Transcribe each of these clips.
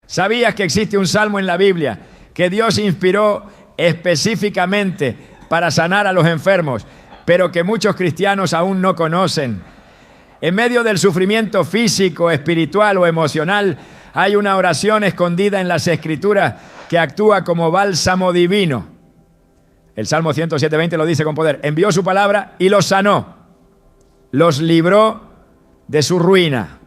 ¿Sabías que existe un salmo en la Biblia que Dios inspiró específicamente para sanar a los enfermos, pero que muchos cristianos aún no conocen? En medio del sufrimiento físico, espiritual o emocional, hay una oración escondida en las Escrituras que actúa como bálsamo divino. El Salmo 107:20 lo dice con poder. Envió su palabra y los sanó, los libró de su ruina.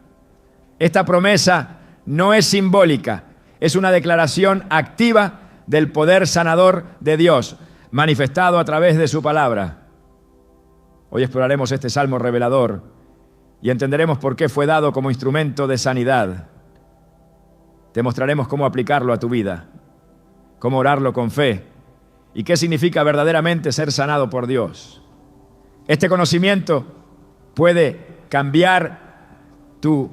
Esta promesa no es simbólica, es una declaración activa del poder sanador de Dios, manifestado a través de su palabra. Hoy exploraremos este salmo revelador y entenderemos por qué fue dado como instrumento de sanidad. Te mostraremos cómo aplicarlo a tu vida, cómo orarlo con fe y qué significa verdaderamente ser sanado por Dios. Este conocimiento puede cambiar tu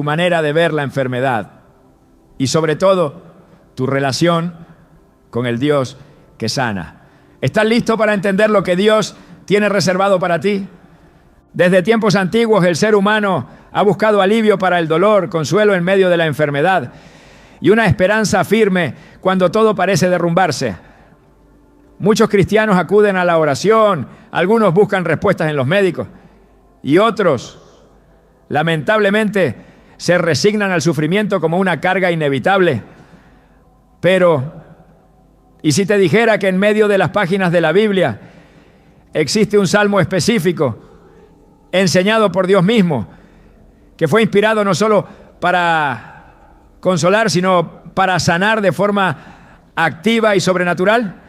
manera de ver la enfermedad y sobre todo tu relación con el Dios que sana. ¿Estás listo para entender lo que Dios tiene reservado para ti? Desde tiempos antiguos el ser humano ha buscado alivio para el dolor, consuelo en medio de la enfermedad y una esperanza firme cuando todo parece derrumbarse. Muchos cristianos acuden a la oración, algunos buscan respuestas en los médicos y otros, lamentablemente, se resignan al sufrimiento como una carga inevitable. Pero, ¿y si te dijera que en medio de las páginas de la Biblia existe un salmo específico, enseñado por Dios mismo, que fue inspirado no solo para consolar, sino para sanar de forma activa y sobrenatural?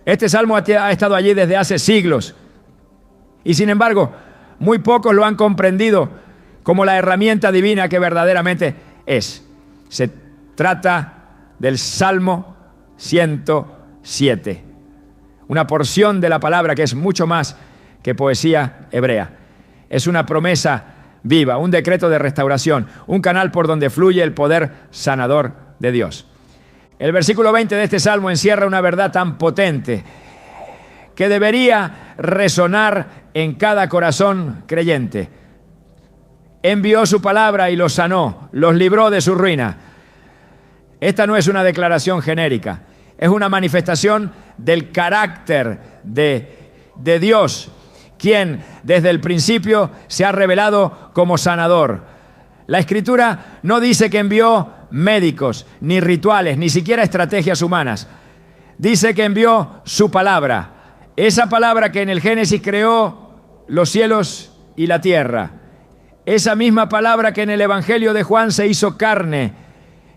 Este salmo ha estado allí desde hace siglos y sin embargo muy pocos lo han comprendido como la herramienta divina que verdaderamente es. Se trata del Salmo 107, una porción de la palabra que es mucho más que poesía hebrea. Es una promesa viva, un decreto de restauración, un canal por donde fluye el poder sanador de Dios. El versículo 20 de este salmo encierra una verdad tan potente que debería resonar en cada corazón creyente. Envió su palabra y los sanó, los libró de su ruina. Esta no es una declaración genérica, es una manifestación del carácter de Dios, quien desde el principio se ha revelado como sanador. La Escritura no dice que envió médicos, ni rituales, ni siquiera estrategias humanas. Dice que envió su palabra, esa palabra que en el Génesis creó los cielos y la tierra. Esa misma palabra que en el Evangelio de Juan se hizo carne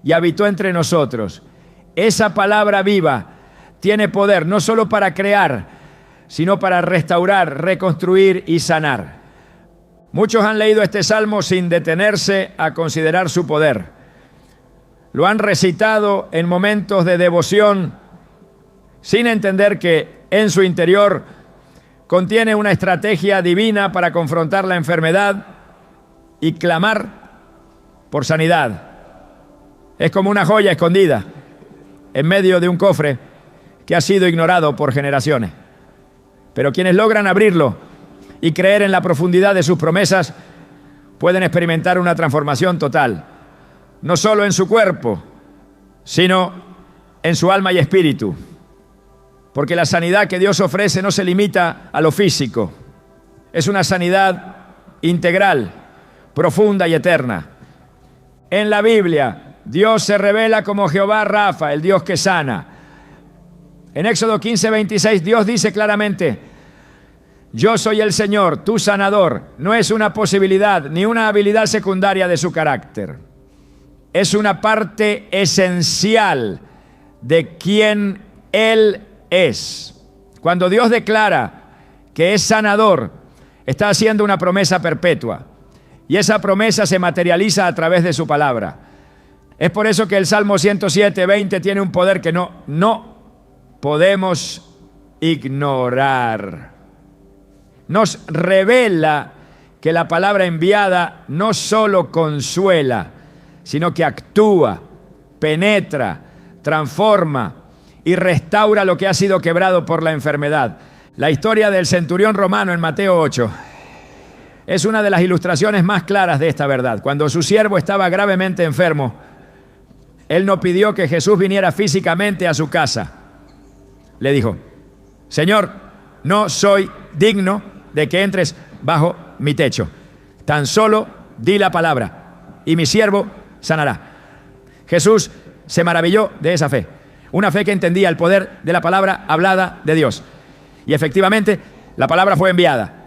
y habitó entre nosotros. Esa palabra viva tiene poder no solo para crear, sino para restaurar, reconstruir y sanar. Muchos han leído este salmo sin detenerse a considerar su poder. Lo han recitado en momentos de devoción sin entender que en su interior contiene una estrategia divina para confrontar la enfermedad y clamar por sanidad. Es como una joya escondida en medio de un cofre que ha sido ignorado por generaciones. Pero quienes logran abrirlo y creer en la profundidad de sus promesas pueden experimentar una transformación total, no solo en su cuerpo, sino en su alma y espíritu. Porque la sanidad que Dios ofrece no se limita a lo físico, es una sanidad integral, profunda y eterna. En la Biblia, Dios se revela como Jehová Rafa, el Dios que sana. En Éxodo 15:26, Dios dice claramente: yo soy el Señor, tu sanador. No es una posibilidad ni una habilidad secundaria de su carácter. Es una parte esencial de quien Él es. Cuando Dios declara que es sanador, está haciendo una promesa perpetua. Y esa promesa se materializa a través de su palabra. Es por eso que el Salmo 107:20 tiene un poder que no podemos ignorar. Nos revela que la palabra enviada no solo consuela, sino que actúa, penetra, transforma y restaura lo que ha sido quebrado por la enfermedad. La historia del centurión romano en Mateo 8 es una de las ilustraciones más claras de esta verdad. Cuando su siervo estaba gravemente enfermo, él no pidió que Jesús viniera físicamente a su casa. Le dijo: Señor, no soy digno de que entres bajo mi techo. Tan solo di la palabra y mi siervo sanará. Jesús se maravilló de esa fe. Una fe que entendía el poder de la palabra hablada de Dios. Y efectivamente, la palabra fue enviada.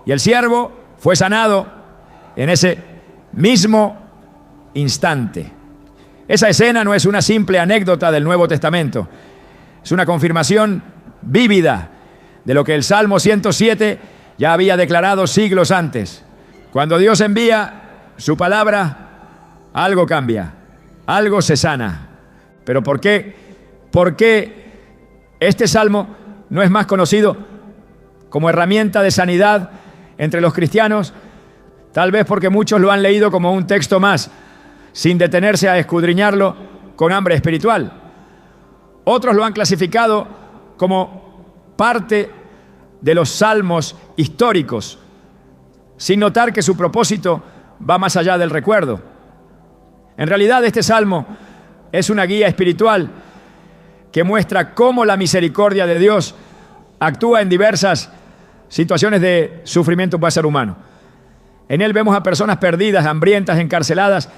Y el siervo fue sanado en ese mismo instante. Esa escena no es una simple anécdota del Nuevo Testamento. Es una confirmación vívida de lo que el Salmo 107 ya había declarado siglos antes. Cuando Dios envía su palabra, algo cambia, algo se sana. ¿Pero por qué? ¿Por qué este salmo no es más conocido como herramienta de sanidad entre los cristianos? Tal vez porque muchos lo han leído como un texto más, sin detenerse a escudriñarlo con hambre espiritual. Otros lo han clasificado como parte de los salmos históricos, sin notar que su propósito va más allá del recuerdo. En realidad, este salmo es una guía espiritual que muestra cómo la misericordia de Dios actúa en diversas situaciones de sufrimiento para el ser humano. En él vemos a personas perdidas, hambrientas, encarceladas,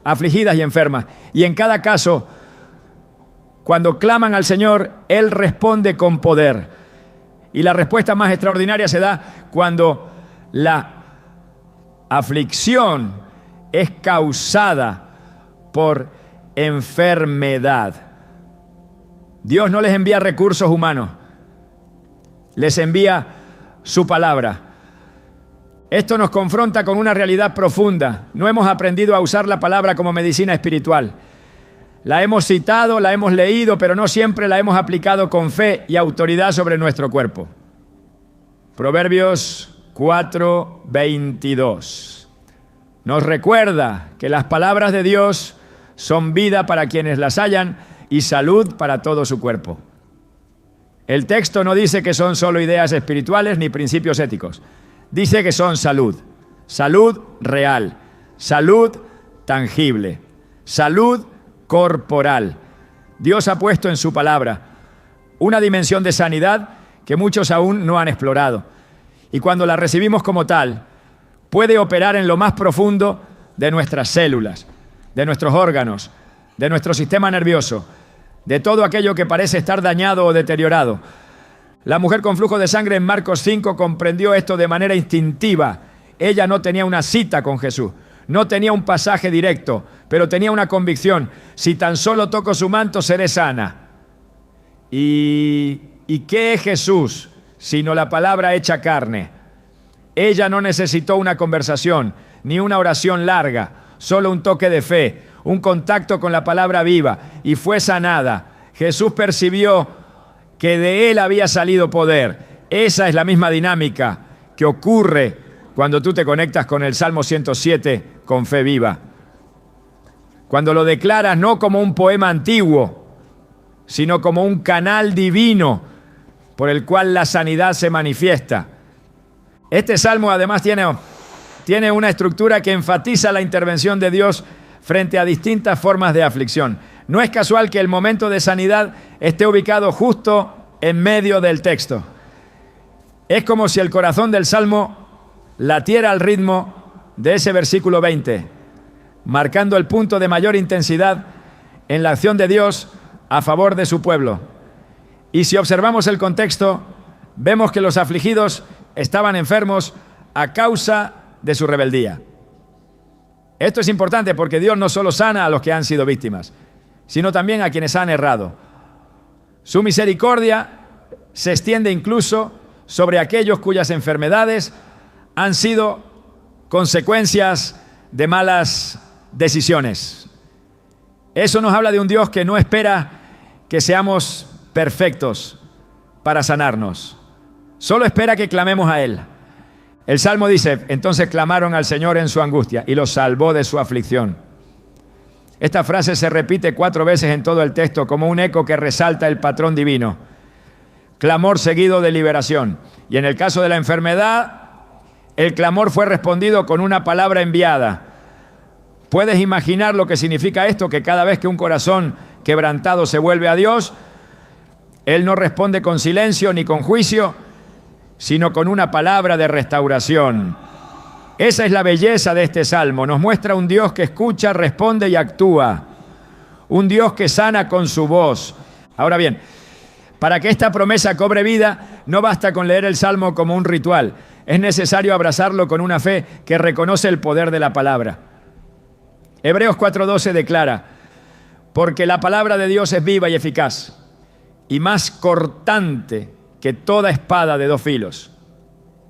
afligidas y enfermas. Y en cada caso, cuando claman al Señor, Él responde con poder. Y la respuesta más extraordinaria se da cuando la aflicción es causada por enfermedad. Dios no les envía recursos humanos, les envía su palabra. Esto nos confronta con una realidad profunda. No hemos aprendido a usar la palabra como medicina espiritual. La hemos citado, la hemos leído, pero no siempre la hemos aplicado con fe y autoridad sobre nuestro cuerpo. Proverbios 4:22 nos recuerda que las palabras de Dios son vida para quienes las hallan y salud para todo su cuerpo. El texto no dice que son solo ideas espirituales ni principios éticos. Dice que son salud, salud real, salud tangible, salud corporal. Dios ha puesto en su palabra una dimensión de sanidad que muchos aún no han explorado. Y cuando la recibimos como tal, puede operar en lo más profundo de nuestras células, de nuestros órganos, de nuestro sistema nervioso, de todo aquello que parece estar dañado o deteriorado. La mujer con flujo de sangre en Marcos 5 comprendió esto de manera instintiva. Ella no tenía una cita con Jesús, no tenía un pasaje directo, pero tenía una convicción: si tan solo toco su manto, seré sana. ¿Y qué es Jesús sino la palabra hecha carne? Ella no necesitó una conversación, ni una oración larga, solo un toque de fe, un contacto con la palabra viva, y fue sanada. Jesús percibió que de él había salido poder. Esa es la misma dinámica que ocurre cuando tú te conectas con el Salmo 107 con fe viva. Cuando lo declaras no como un poema antiguo, sino como un canal divino por el cual la sanidad se manifiesta. Este salmo además tiene una estructura que enfatiza la intervención de Dios frente a distintas formas de aflicción. No es casual que el momento de sanidad esté ubicado justo en medio del texto. Es como si el corazón del salmo latiera al ritmo de ese versículo 20, marcando el punto de mayor intensidad en la acción de Dios a favor de su pueblo. Y si observamos el contexto, vemos que los afligidos estaban enfermos a causa de su rebeldía. Esto es importante porque Dios no solo sana a los que han sido víctimas, sino también a quienes han errado. Su misericordia se extiende incluso sobre aquellos cuyas enfermedades han sido consecuencias de malas decisiones. Eso nos habla de un Dios que no espera que seamos perfectos para sanarnos. Solo espera que clamemos a Él. El Salmo dice: entonces clamaron al Señor en su angustia y los salvó de su aflicción. Esta frase se repite 4 veces en todo el texto como un eco que resalta el patrón divino. Clamor seguido de liberación. Y en el caso de la enfermedad, el clamor fue respondido con una palabra enviada. ¿Puedes imaginar lo que significa esto? Que cada vez que un corazón quebrantado se vuelve a Dios, Él no responde con silencio ni con juicio, sino con una palabra de restauración. Esa es la belleza de este salmo. Nos muestra un Dios que escucha, responde y actúa. Un Dios que sana con su voz. Ahora bien, para que esta promesa cobre vida, no basta con leer el salmo como un ritual. Es necesario abrazarlo con una fe que reconoce el poder de la palabra. Hebreos 4:12 declara: porque la palabra de Dios es viva y eficaz, y más cortante que toda espada de dos filos.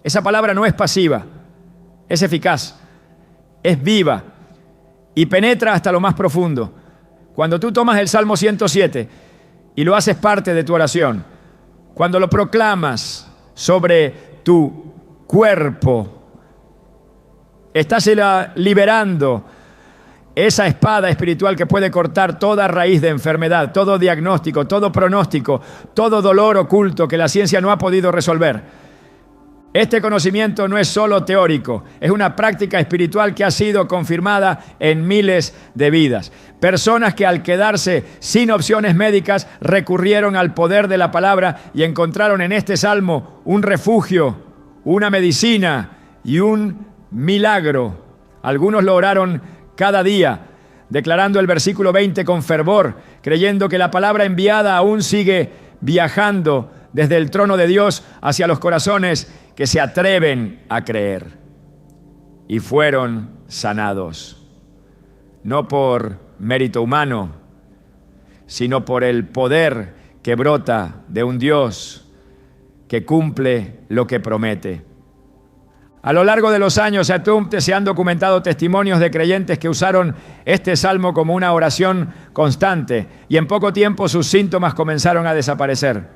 Esa palabra no es pasiva, es eficaz, es viva y penetra hasta lo más profundo. Cuando tú tomas el Salmo 107 y lo haces parte de tu oración, cuando lo proclamas sobre tu cuerpo, estás liberando esa espada espiritual que puede cortar toda raíz de enfermedad, todo diagnóstico, todo pronóstico, todo dolor oculto que la ciencia no ha podido resolver. Este conocimiento no es solo teórico, es una práctica espiritual que ha sido confirmada en miles de vidas. Personas que al quedarse sin opciones médicas recurrieron al poder de la palabra y encontraron en este salmo un refugio, una medicina y un milagro. Algunos lo oraron cada día, declarando el versículo 20 con fervor, creyendo que la palabra enviada aún sigue viajando desde el trono de Dios hacia los corazones que se atreven a creer. Y fueron sanados, no por mérito humano, sino por el poder que brota de un Dios que cumple lo que promete. A lo largo de los años se han documentado testimonios de creyentes que usaron este salmo como una oración constante y en poco tiempo sus síntomas comenzaron a desaparecer.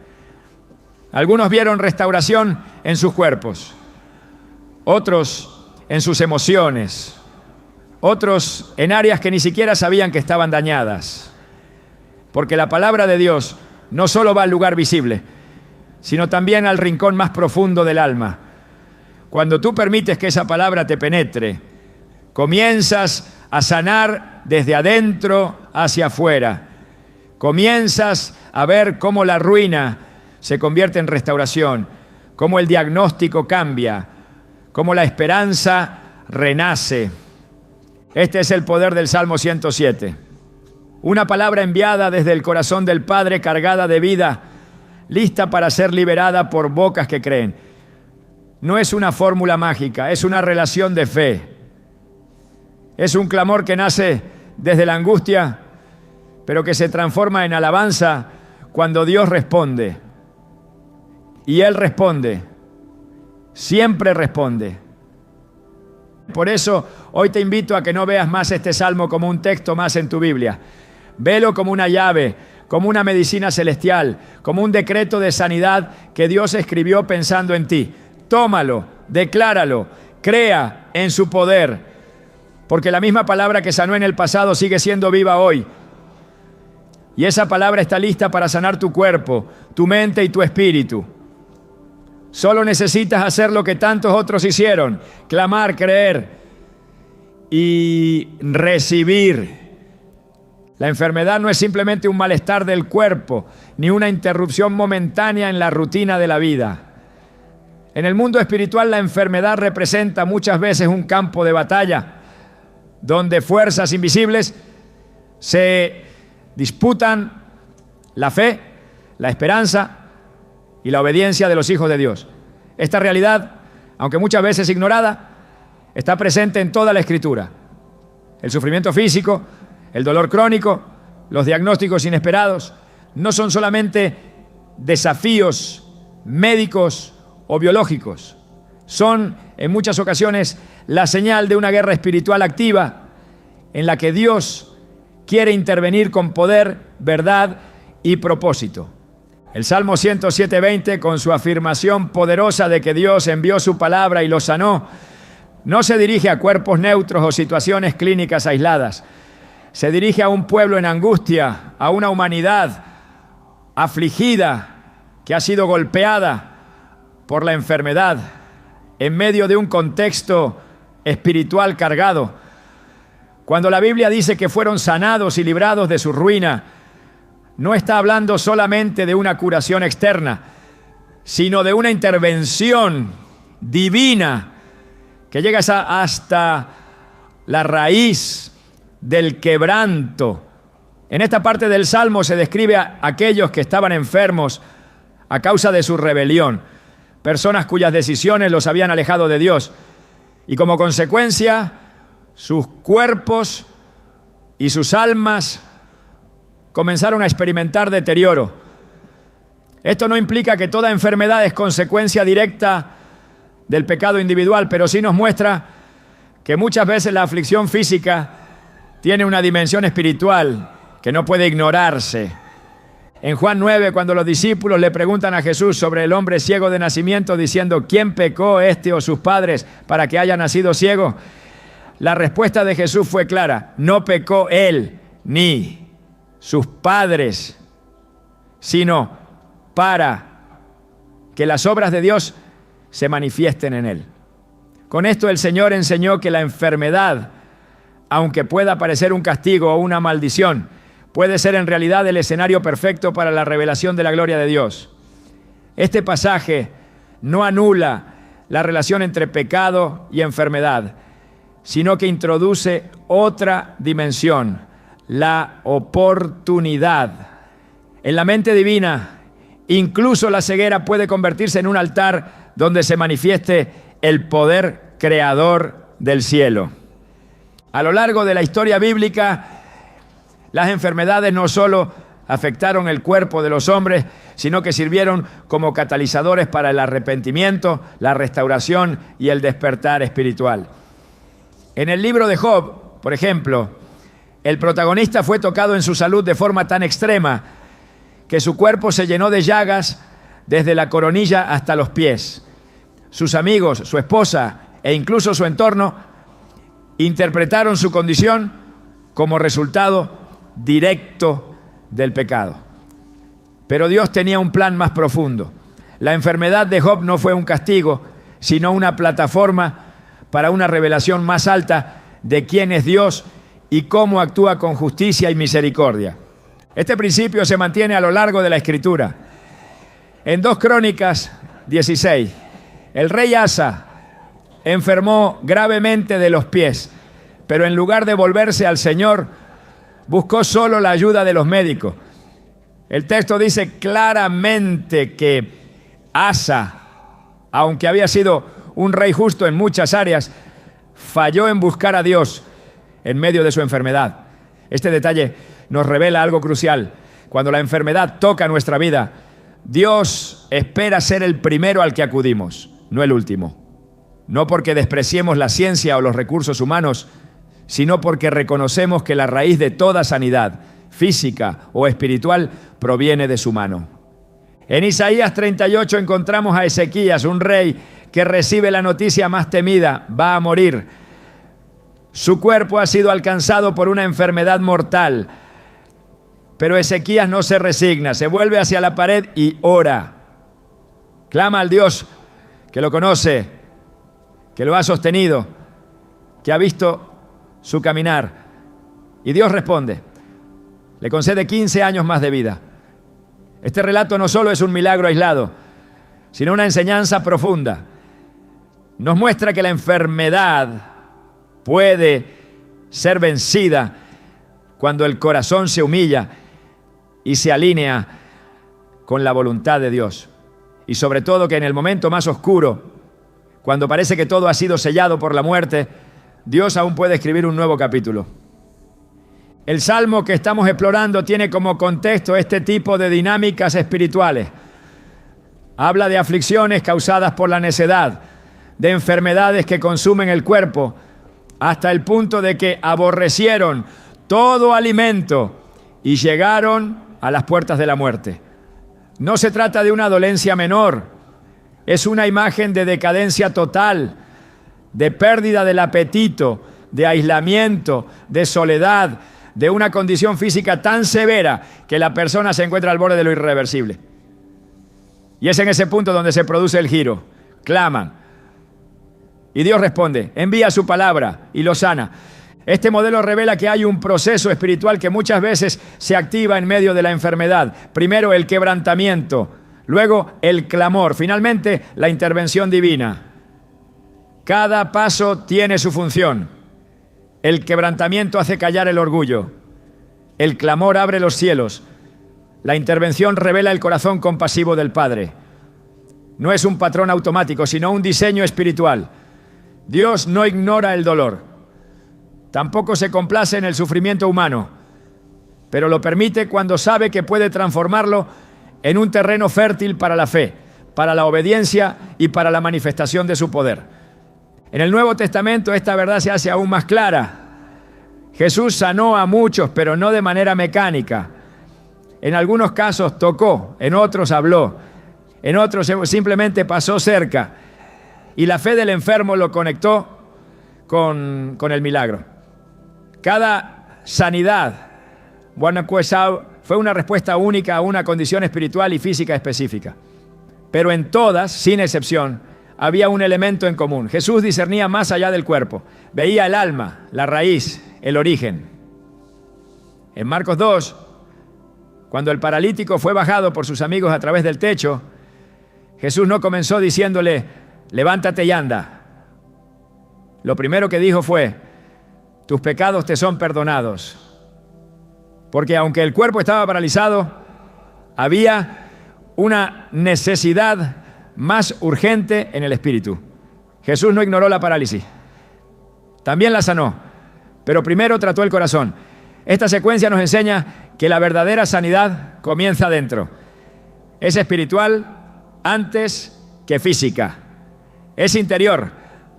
Algunos vieron restauración en sus cuerpos, otros en sus emociones, otros en áreas que ni siquiera sabían que estaban dañadas. Porque la palabra de Dios no solo va al lugar visible, sino también al rincón más profundo del alma. Cuando tú permites que esa palabra te penetre, comienzas a sanar desde adentro hacia afuera. Comienzas a ver cómo la ruina se convierte en restauración, cómo el diagnóstico cambia, cómo la esperanza renace. Este es el poder del Salmo 107. Una palabra enviada desde el corazón del Padre, cargada de vida, lista para ser liberada por bocas que creen. No es una fórmula mágica, es una relación de fe. Es un clamor que nace desde la angustia, pero que se transforma en alabanza cuando Dios responde. Y Él responde, siempre responde. Por eso hoy te invito a que no veas más este salmo como un texto más en tu Biblia. Velo como una llave, como una medicina celestial, como un decreto de sanidad que Dios escribió pensando en ti. Tómalo, decláralo, crea en su poder, porque la misma palabra que sanó en el pasado sigue siendo viva hoy. Y esa palabra está lista para sanar tu cuerpo, tu mente y tu espíritu. Solo necesitas hacer lo que tantos otros hicieron: clamar, creer y recibir. La enfermedad no es simplemente un malestar del cuerpo, ni una interrupción momentánea en la rutina de la vida. En el mundo espiritual, la enfermedad representa muchas veces un campo de batalla, donde fuerzas invisibles se disputan la fe, la esperanza y la obediencia de los hijos de Dios. Esta realidad, aunque muchas veces ignorada, está presente en toda la Escritura. El sufrimiento físico, el dolor crónico, los diagnósticos inesperados, no son solamente desafíos médicos o biológicos. Son, en muchas ocasiones, la señal de una guerra espiritual activa en la que Dios quiere intervenir con poder, verdad y propósito. El Salmo 107:20, con su afirmación poderosa de que Dios envió su palabra y lo sanó, no se dirige a cuerpos neutros o situaciones clínicas aisladas. Se dirige a un pueblo en angustia, a una humanidad afligida que ha sido golpeada por la enfermedad en medio de un contexto espiritual cargado. Cuando la Biblia dice que fueron sanados y librados de su ruina, no está hablando solamente de una curación externa, sino de una intervención divina que llega hasta la raíz del quebranto. En esta parte del Salmo se describe a aquellos que estaban enfermos a causa de su rebelión, personas cuyas decisiones los habían alejado de Dios, y como consecuencia sus cuerpos y sus almas comenzaron a experimentar deterioro. Esto no implica que toda enfermedad es consecuencia directa del pecado individual, pero sí nos muestra que muchas veces la aflicción física tiene una dimensión espiritual que no puede ignorarse. En Juan 9, cuando los discípulos le preguntan a Jesús sobre el hombre ciego de nacimiento, diciendo, ¿quién pecó, este o sus padres, para que haya nacido ciego? La respuesta de Jesús fue clara: no pecó él ni sus padres, sino para que las obras de Dios se manifiesten en él. Con esto el Señor enseñó que la enfermedad, aunque pueda parecer un castigo o una maldición, puede ser en realidad el escenario perfecto para la revelación de la gloria de Dios. Este pasaje no anula la relación entre pecado y enfermedad, sino que introduce otra dimensión, la oportunidad. En la mente divina, incluso la ceguera puede convertirse en un altar donde se manifieste el poder creador del cielo. A lo largo de la historia bíblica, las enfermedades no solo afectaron el cuerpo de los hombres, sino que sirvieron como catalizadores para el arrepentimiento, la restauración y el despertar espiritual. En el libro de Job, por ejemplo, el protagonista fue tocado en su salud de forma tan extrema que su cuerpo se llenó de llagas desde la coronilla hasta los pies. Sus amigos, su esposa e incluso su entorno interpretaron su condición como resultado directo del pecado. Pero Dios tenía un plan más profundo. La enfermedad de Job no fue un castigo, sino una plataforma para una revelación más alta de quién es Dios y cómo actúa con justicia y misericordia. Este principio se mantiene a lo largo de la Escritura. En 2 Crónicas 16, el rey Asa enfermó gravemente de los pies, pero en lugar de volverse al Señor, buscó solo la ayuda de los médicos. El texto dice claramente que Asa, aunque había sido un rey justo en muchas áreas, falló en buscar a Dios en medio de su enfermedad. Este detalle nos revela algo crucial. Cuando la enfermedad toca nuestra vida, Dios espera ser el primero al que acudimos, no el último. No porque despreciemos la ciencia o los recursos humanos, sino porque reconocemos que la raíz de toda sanidad, física o espiritual, proviene de su mano. En Isaías 38 encontramos a Ezequías, un rey que recibe la noticia más temida: va a morir. Su cuerpo ha sido alcanzado por una enfermedad mortal. Pero Ezequías no se resigna, se vuelve hacia la pared y ora. Clama al Dios que lo conoce, que lo ha sostenido, que ha visto su caminar. Y Dios responde. Le concede 15 años más de vida. Este relato no solo es un milagro aislado, sino una enseñanza profunda. Nos muestra que la enfermedad puede ser vencida cuando el corazón se humilla y se alinea con la voluntad de Dios. Y sobre todo que en el momento más oscuro, cuando parece que todo ha sido sellado por la muerte, Dios aún puede escribir un nuevo capítulo. El salmo que estamos explorando tiene como contexto este tipo de dinámicas espirituales. Habla de aflicciones causadas por la necedad, de enfermedades que consumen el cuerpo, hasta el punto de que aborrecieron todo alimento y llegaron a las puertas de la muerte. No se trata de una dolencia menor, es una imagen de decadencia total, de pérdida del apetito, de aislamiento, de soledad, de una condición física tan severa que la persona se encuentra al borde de lo irreversible. Y es en ese punto donde se produce el giro. Claman. Y Dios responde, envía su palabra y lo sana. Este modelo revela que hay un proceso espiritual que muchas veces se activa en medio de la enfermedad. Primero el quebrantamiento, luego el clamor, finalmente la intervención divina. Cada paso tiene su función. El quebrantamiento hace callar el orgullo. El clamor abre los cielos. La intervención revela el corazón compasivo del Padre. No es un patrón automático, sino un diseño espiritual. Dios no ignora el dolor. Tampoco se complace en el sufrimiento humano, pero lo permite cuando sabe que puede transformarlo en un terreno fértil para la fe, para la obediencia y para la manifestación de su poder. En el Nuevo Testamento esta verdad se hace aún más clara. Jesús sanó a muchos, pero no de manera mecánica. En algunos casos tocó, en otros habló, en otros simplemente pasó cerca. Y la fe del enfermo lo conectó con el milagro. Cada sanidad, fue una respuesta única a una condición espiritual y física específica. Pero en todas, sin excepción, había un elemento en común. Jesús discernía más allá del cuerpo. Veía el alma, la raíz, el origen. En Marcos 2, cuando el paralítico fue bajado por sus amigos a través del techo, Jesús no comenzó diciéndole, levántate y anda. Lo primero que dijo fue, tus pecados te son perdonados. Porque aunque el cuerpo estaba paralizado, había una necesidad más urgente en el espíritu. Jesús no ignoró la parálisis. También la sanó, pero primero trató el corazón. Esta secuencia nos enseña que la verdadera sanidad comienza adentro. Es espiritual antes que física. Es interior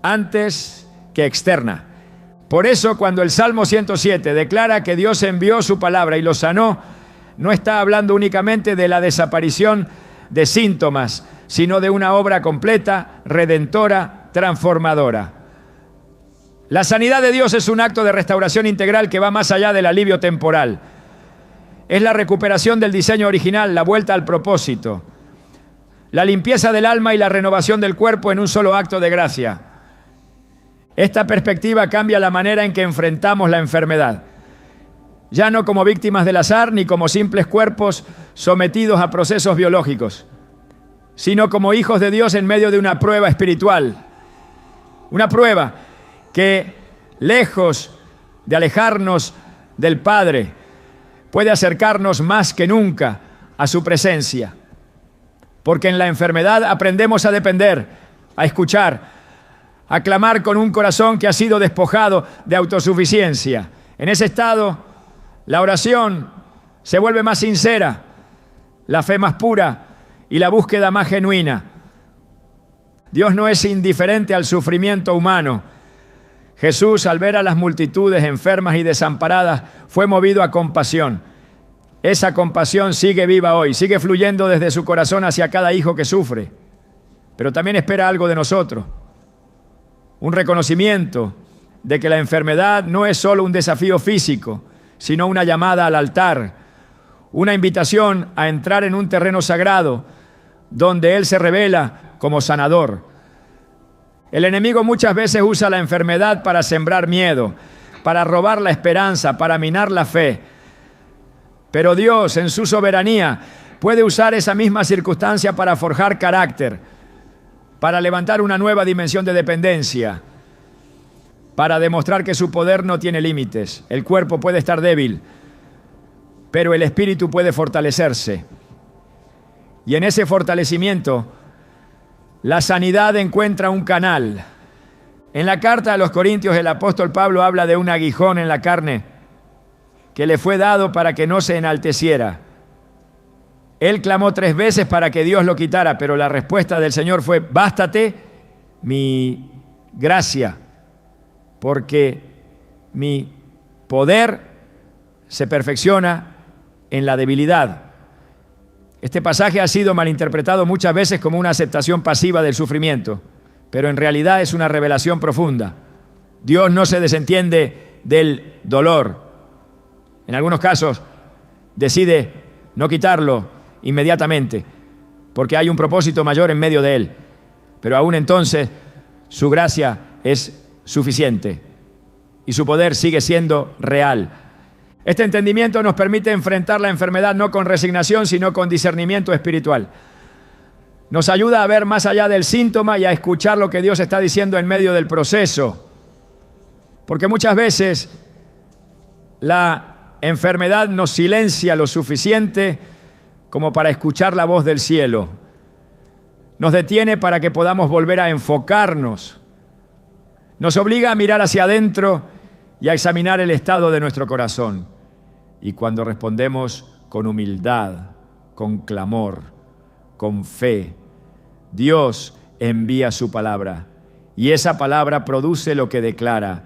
antes que externa. Por eso, cuando el Salmo 107 declara que Dios envió su palabra y lo sanó, no está hablando únicamente de la desaparición de síntomas, sino de una obra completa, redentora, transformadora. La sanidad de Dios es un acto de restauración integral que va más allá del alivio temporal. Es la recuperación del diseño original, la vuelta al propósito, la limpieza del alma y la renovación del cuerpo en un solo acto de gracia. Esta perspectiva cambia la manera en que enfrentamos la enfermedad. Ya no como víctimas del azar ni como simples cuerpos sometidos a procesos biológicos, sino como hijos de Dios en medio de una prueba espiritual. Una prueba que, lejos de alejarnos del Padre, puede acercarnos más que nunca a su presencia. Porque en la enfermedad aprendemos a depender, a escuchar, a clamar con un corazón que ha sido despojado de autosuficiencia. En ese estado, la oración se vuelve más sincera, la fe más pura y la búsqueda más genuina. Dios no es indiferente al sufrimiento humano. Jesús, al ver a las multitudes enfermas y desamparadas, fue movido a compasión. Esa compasión sigue viva hoy, sigue fluyendo desde su corazón hacia cada hijo que sufre. Pero también espera algo de nosotros. Un reconocimiento de que la enfermedad no es solo un desafío físico, sino una llamada al altar, una invitación a entrar en un terreno sagrado donde Él se revela como sanador. El enemigo muchas veces usa la enfermedad para sembrar miedo, para robar la esperanza, para minar la fe. Pero Dios, en su soberanía, puede usar esa misma circunstancia para forjar carácter, para levantar una nueva dimensión de dependencia, para demostrar que su poder no tiene límites. El cuerpo puede estar débil, pero el espíritu puede fortalecerse. Y en ese fortalecimiento, la sanidad encuentra un canal. En la carta a los Corintios, el apóstol Pablo habla de un aguijón en la carne que le fue dado para que no se enalteciera. Él clamó 3 veces para que Dios lo quitara, pero la respuesta del Señor fue: bástate mi gracia, porque mi poder se perfecciona en la debilidad. Este pasaje ha sido malinterpretado muchas veces como una aceptación pasiva del sufrimiento, pero en realidad es una revelación profunda. Dios no se desentiende del dolor. En algunos casos decide no quitarlo inmediatamente, porque hay un propósito mayor en medio de él. Pero aún entonces su gracia es suficiente. y su poder sigue siendo real. Este entendimiento nos permite enfrentar la enfermedad no con resignación, sino con discernimiento espiritual. Nos ayuda a ver más allá del síntoma y a escuchar lo que Dios está diciendo en medio del proceso. Porque muchas veces la enfermedad nos silencia lo suficiente como para escuchar la voz del cielo. Nos detiene para que podamos volver a enfocarnos. Nos obliga a mirar hacia adentro y a examinar el estado de nuestro corazón. Y cuando respondemos con humildad, con clamor, con fe, Dios envía su palabra y esa palabra produce lo que declara.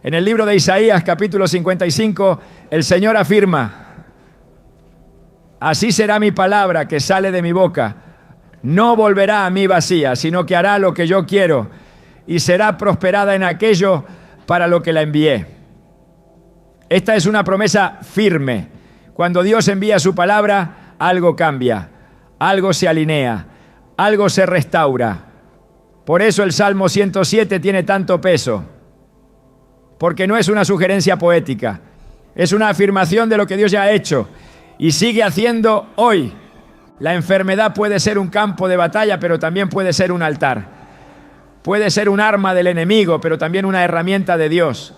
En el libro de Isaías, capítulo 55, el Señor afirma: así será mi palabra que sale de mi boca. No volverá a mí vacía, sino que hará lo que yo quiero y será prosperada en aquello para lo que la envié. Esta es una promesa firme. Cuando Dios envía su palabra, algo cambia, algo se alinea, algo se restaura. Por eso el Salmo 107 tiene tanto peso, porque no es una sugerencia poética, es una afirmación de lo que Dios ya ha hecho y sigue haciendo hoy. La enfermedad puede ser un campo de batalla, pero también puede ser un altar. Puede ser un arma del enemigo, pero también una herramienta de Dios.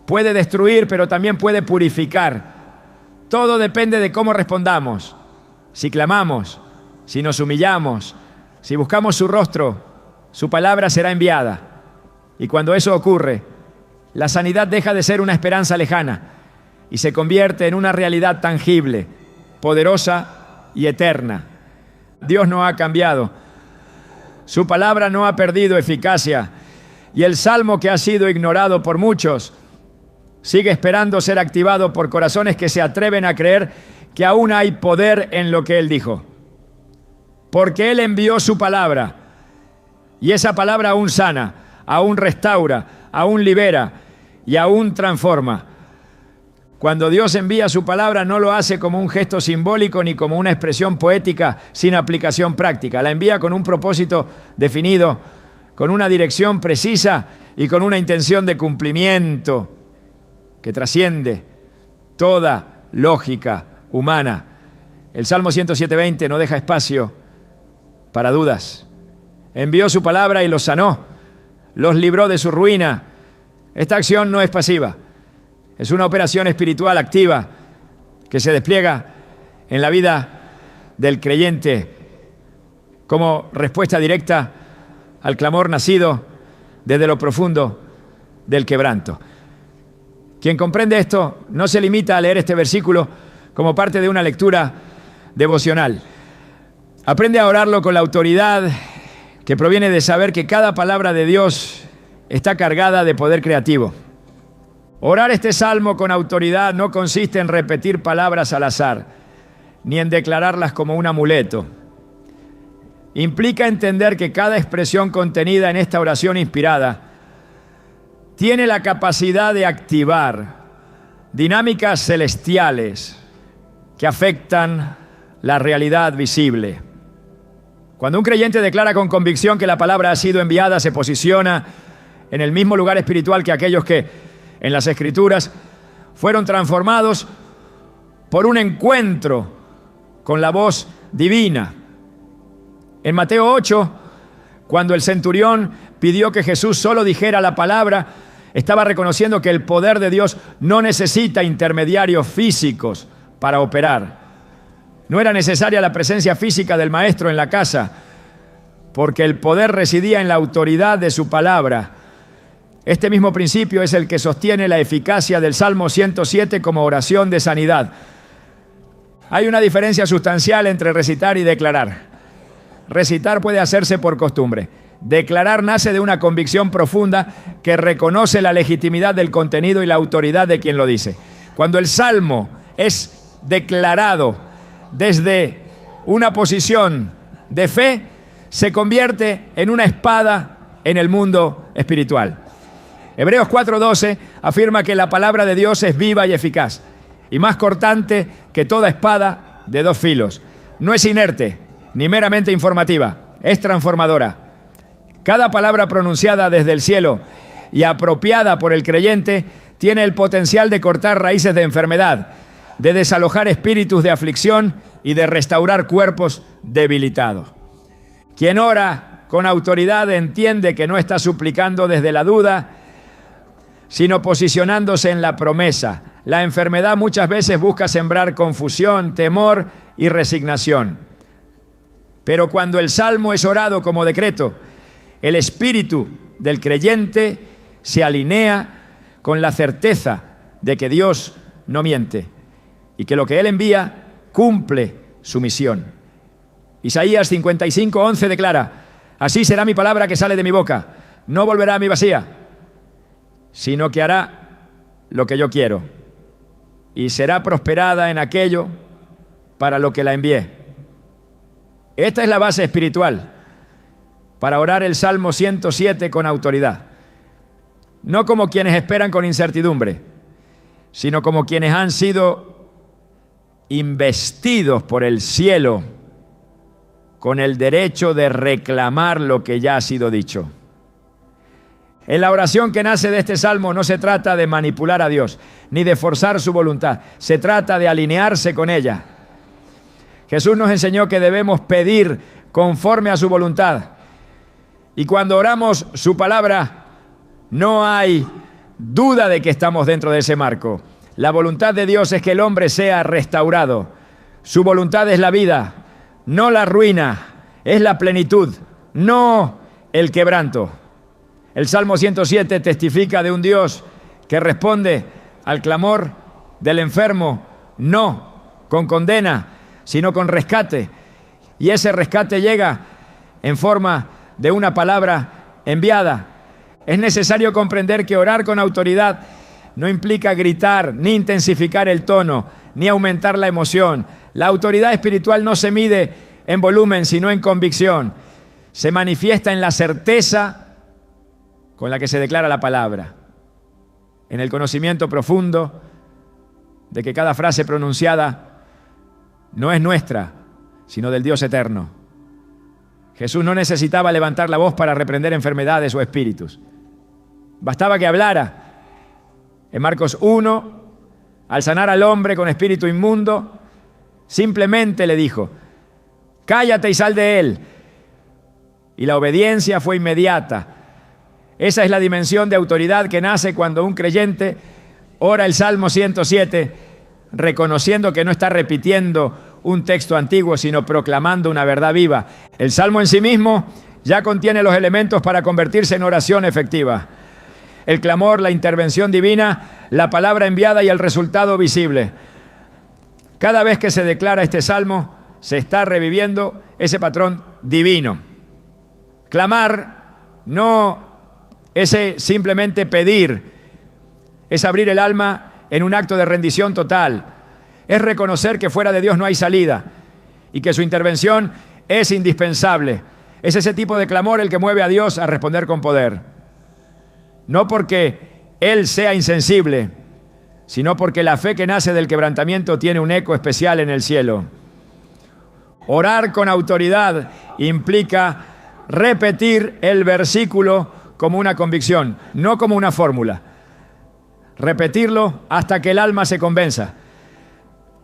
Puede destruir, pero también puede purificar. Todo depende de cómo respondamos. Si clamamos, si nos humillamos, si buscamos su rostro, su palabra será enviada. Y cuando eso ocurre, la sanidad deja de ser una esperanza lejana y se convierte en una realidad tangible, poderosa y eterna. Dios no ha cambiado. Su palabra no ha perdido eficacia. Y el salmo que ha sido ignorado por muchos sigue esperando ser activado por corazones que se atreven a creer que aún hay poder en lo que Él dijo. Porque Él envió su palabra. Y esa palabra aún sana, aún restaura, aún libera y aún transforma. Cuando Dios envía su palabra, no lo hace como un gesto simbólico ni como una expresión poética sin aplicación práctica. La envía con un propósito definido, con una dirección precisa y con una intención de cumplimiento que trasciende toda lógica humana. El Salmo 107:20 no deja espacio para dudas. Envió su palabra y los sanó, los libró de su ruina. Esta acción no es pasiva. Es una operación espiritual activa que se despliega en la vida del creyente como respuesta directa al clamor nacido desde lo profundo del quebranto. Quien comprende esto no se limita a leer este versículo como parte de una lectura devocional. Aprende a orarlo con la autoridad que proviene de saber que cada palabra de Dios está cargada de poder creativo. Orar este salmo con autoridad no consiste en repetir palabras al azar, ni en declararlas como un amuleto. Implica entender que cada expresión contenida en esta oración inspirada tiene la capacidad de activar dinámicas celestiales que afectan la realidad visible. Cuando un creyente declara con convicción que la palabra ha sido enviada, se posiciona en el mismo lugar espiritual que aquellos que en las Escrituras fueron transformados por un encuentro con la voz divina. En Mateo 8, cuando el centurión pidió que Jesús solo dijera la palabra, estaba reconociendo que el poder de Dios no necesita intermediarios físicos para operar. No era necesaria la presencia física del maestro en la casa, porque el poder residía en la autoridad de su palabra. Este mismo principio es el que sostiene la eficacia del Salmo 107 como oración de sanidad. Hay una diferencia sustancial entre recitar y declarar. Recitar puede hacerse por costumbre. Declarar nace de una convicción profunda que reconoce la legitimidad del contenido y la autoridad de quien lo dice. Cuando el Salmo es declarado desde una posición de fe, se convierte en una espada en el mundo espiritual. Hebreos 4:12 afirma que la palabra de Dios es viva y eficaz, y más cortante que toda espada de dos filos. No es inerte, ni meramente informativa, es transformadora. Cada palabra pronunciada desde el cielo y apropiada por el creyente, tiene el potencial de cortar raíces de enfermedad, de desalojar espíritus de aflicción y de restaurar cuerpos debilitados. Quien ora con autoridad entiende que no está suplicando desde la duda, sino posicionándose en la promesa. La enfermedad muchas veces busca sembrar confusión, temor y resignación. Pero cuando el salmo es orado como decreto, el espíritu del creyente se alinea con la certeza de que Dios no miente y que lo que Él envía cumple su misión. Isaías 55:11 declara: así será mi palabra que sale de mi boca, no volverá a mí vacía, sino que hará lo que yo quiero y será prosperada en aquello para lo que la envié. Esta es la base espiritual para orar el Salmo 107 con autoridad. No como quienes esperan con incertidumbre, sino como quienes han sido investidos por el cielo con el derecho de reclamar lo que ya ha sido dicho. En la oración que nace de este salmo no se trata de manipular a Dios, ni de forzar su voluntad. Se trata de alinearse con ella. Jesús nos enseñó que debemos pedir conforme a su voluntad. Y cuando oramos su palabra, no hay duda de que estamos dentro de ese marco. La voluntad de Dios es que el hombre sea restaurado. Su voluntad es la vida, no la ruina, es la plenitud, no el quebranto. El Salmo 107 testifica de un Dios que responde al clamor del enfermo, no con condena, sino con rescate. Y ese rescate llega en forma de una palabra enviada. Es necesario comprender que orar con autoridad no implica gritar, ni intensificar el tono, ni aumentar la emoción. La autoridad espiritual no se mide en volumen, sino en convicción. Se manifiesta en la certeza con la que se declara la palabra, en el conocimiento profundo de que cada frase pronunciada no es nuestra, sino del Dios eterno. Jesús no necesitaba levantar la voz para reprender enfermedades o espíritus. Bastaba que hablara. En Marcos 1, al sanar al hombre con espíritu inmundo, simplemente le dijo: cállate y sal de él. Y la obediencia fue inmediata. Esa es la dimensión de autoridad que nace cuando un creyente ora el Salmo 107, reconociendo que no está repitiendo un texto antiguo, sino proclamando una verdad viva. El Salmo en sí mismo ya contiene los elementos para convertirse en oración efectiva. El clamor, la intervención divina, la palabra enviada y el resultado visible. Cada vez que se declara este Salmo, se está reviviendo ese patrón divino. Clamar no es simplemente pedir, es abrir el alma en un acto de rendición total. Es reconocer que fuera de Dios no hay salida y que su intervención es indispensable. Es ese tipo de clamor el que mueve a Dios a responder con poder. No porque Él sea insensible, sino porque la fe que nace del quebrantamiento tiene un eco especial en el cielo. Orar con autoridad implica repetir el versículo como una convicción, no como una fórmula. Repetirlo hasta que el alma se convenza.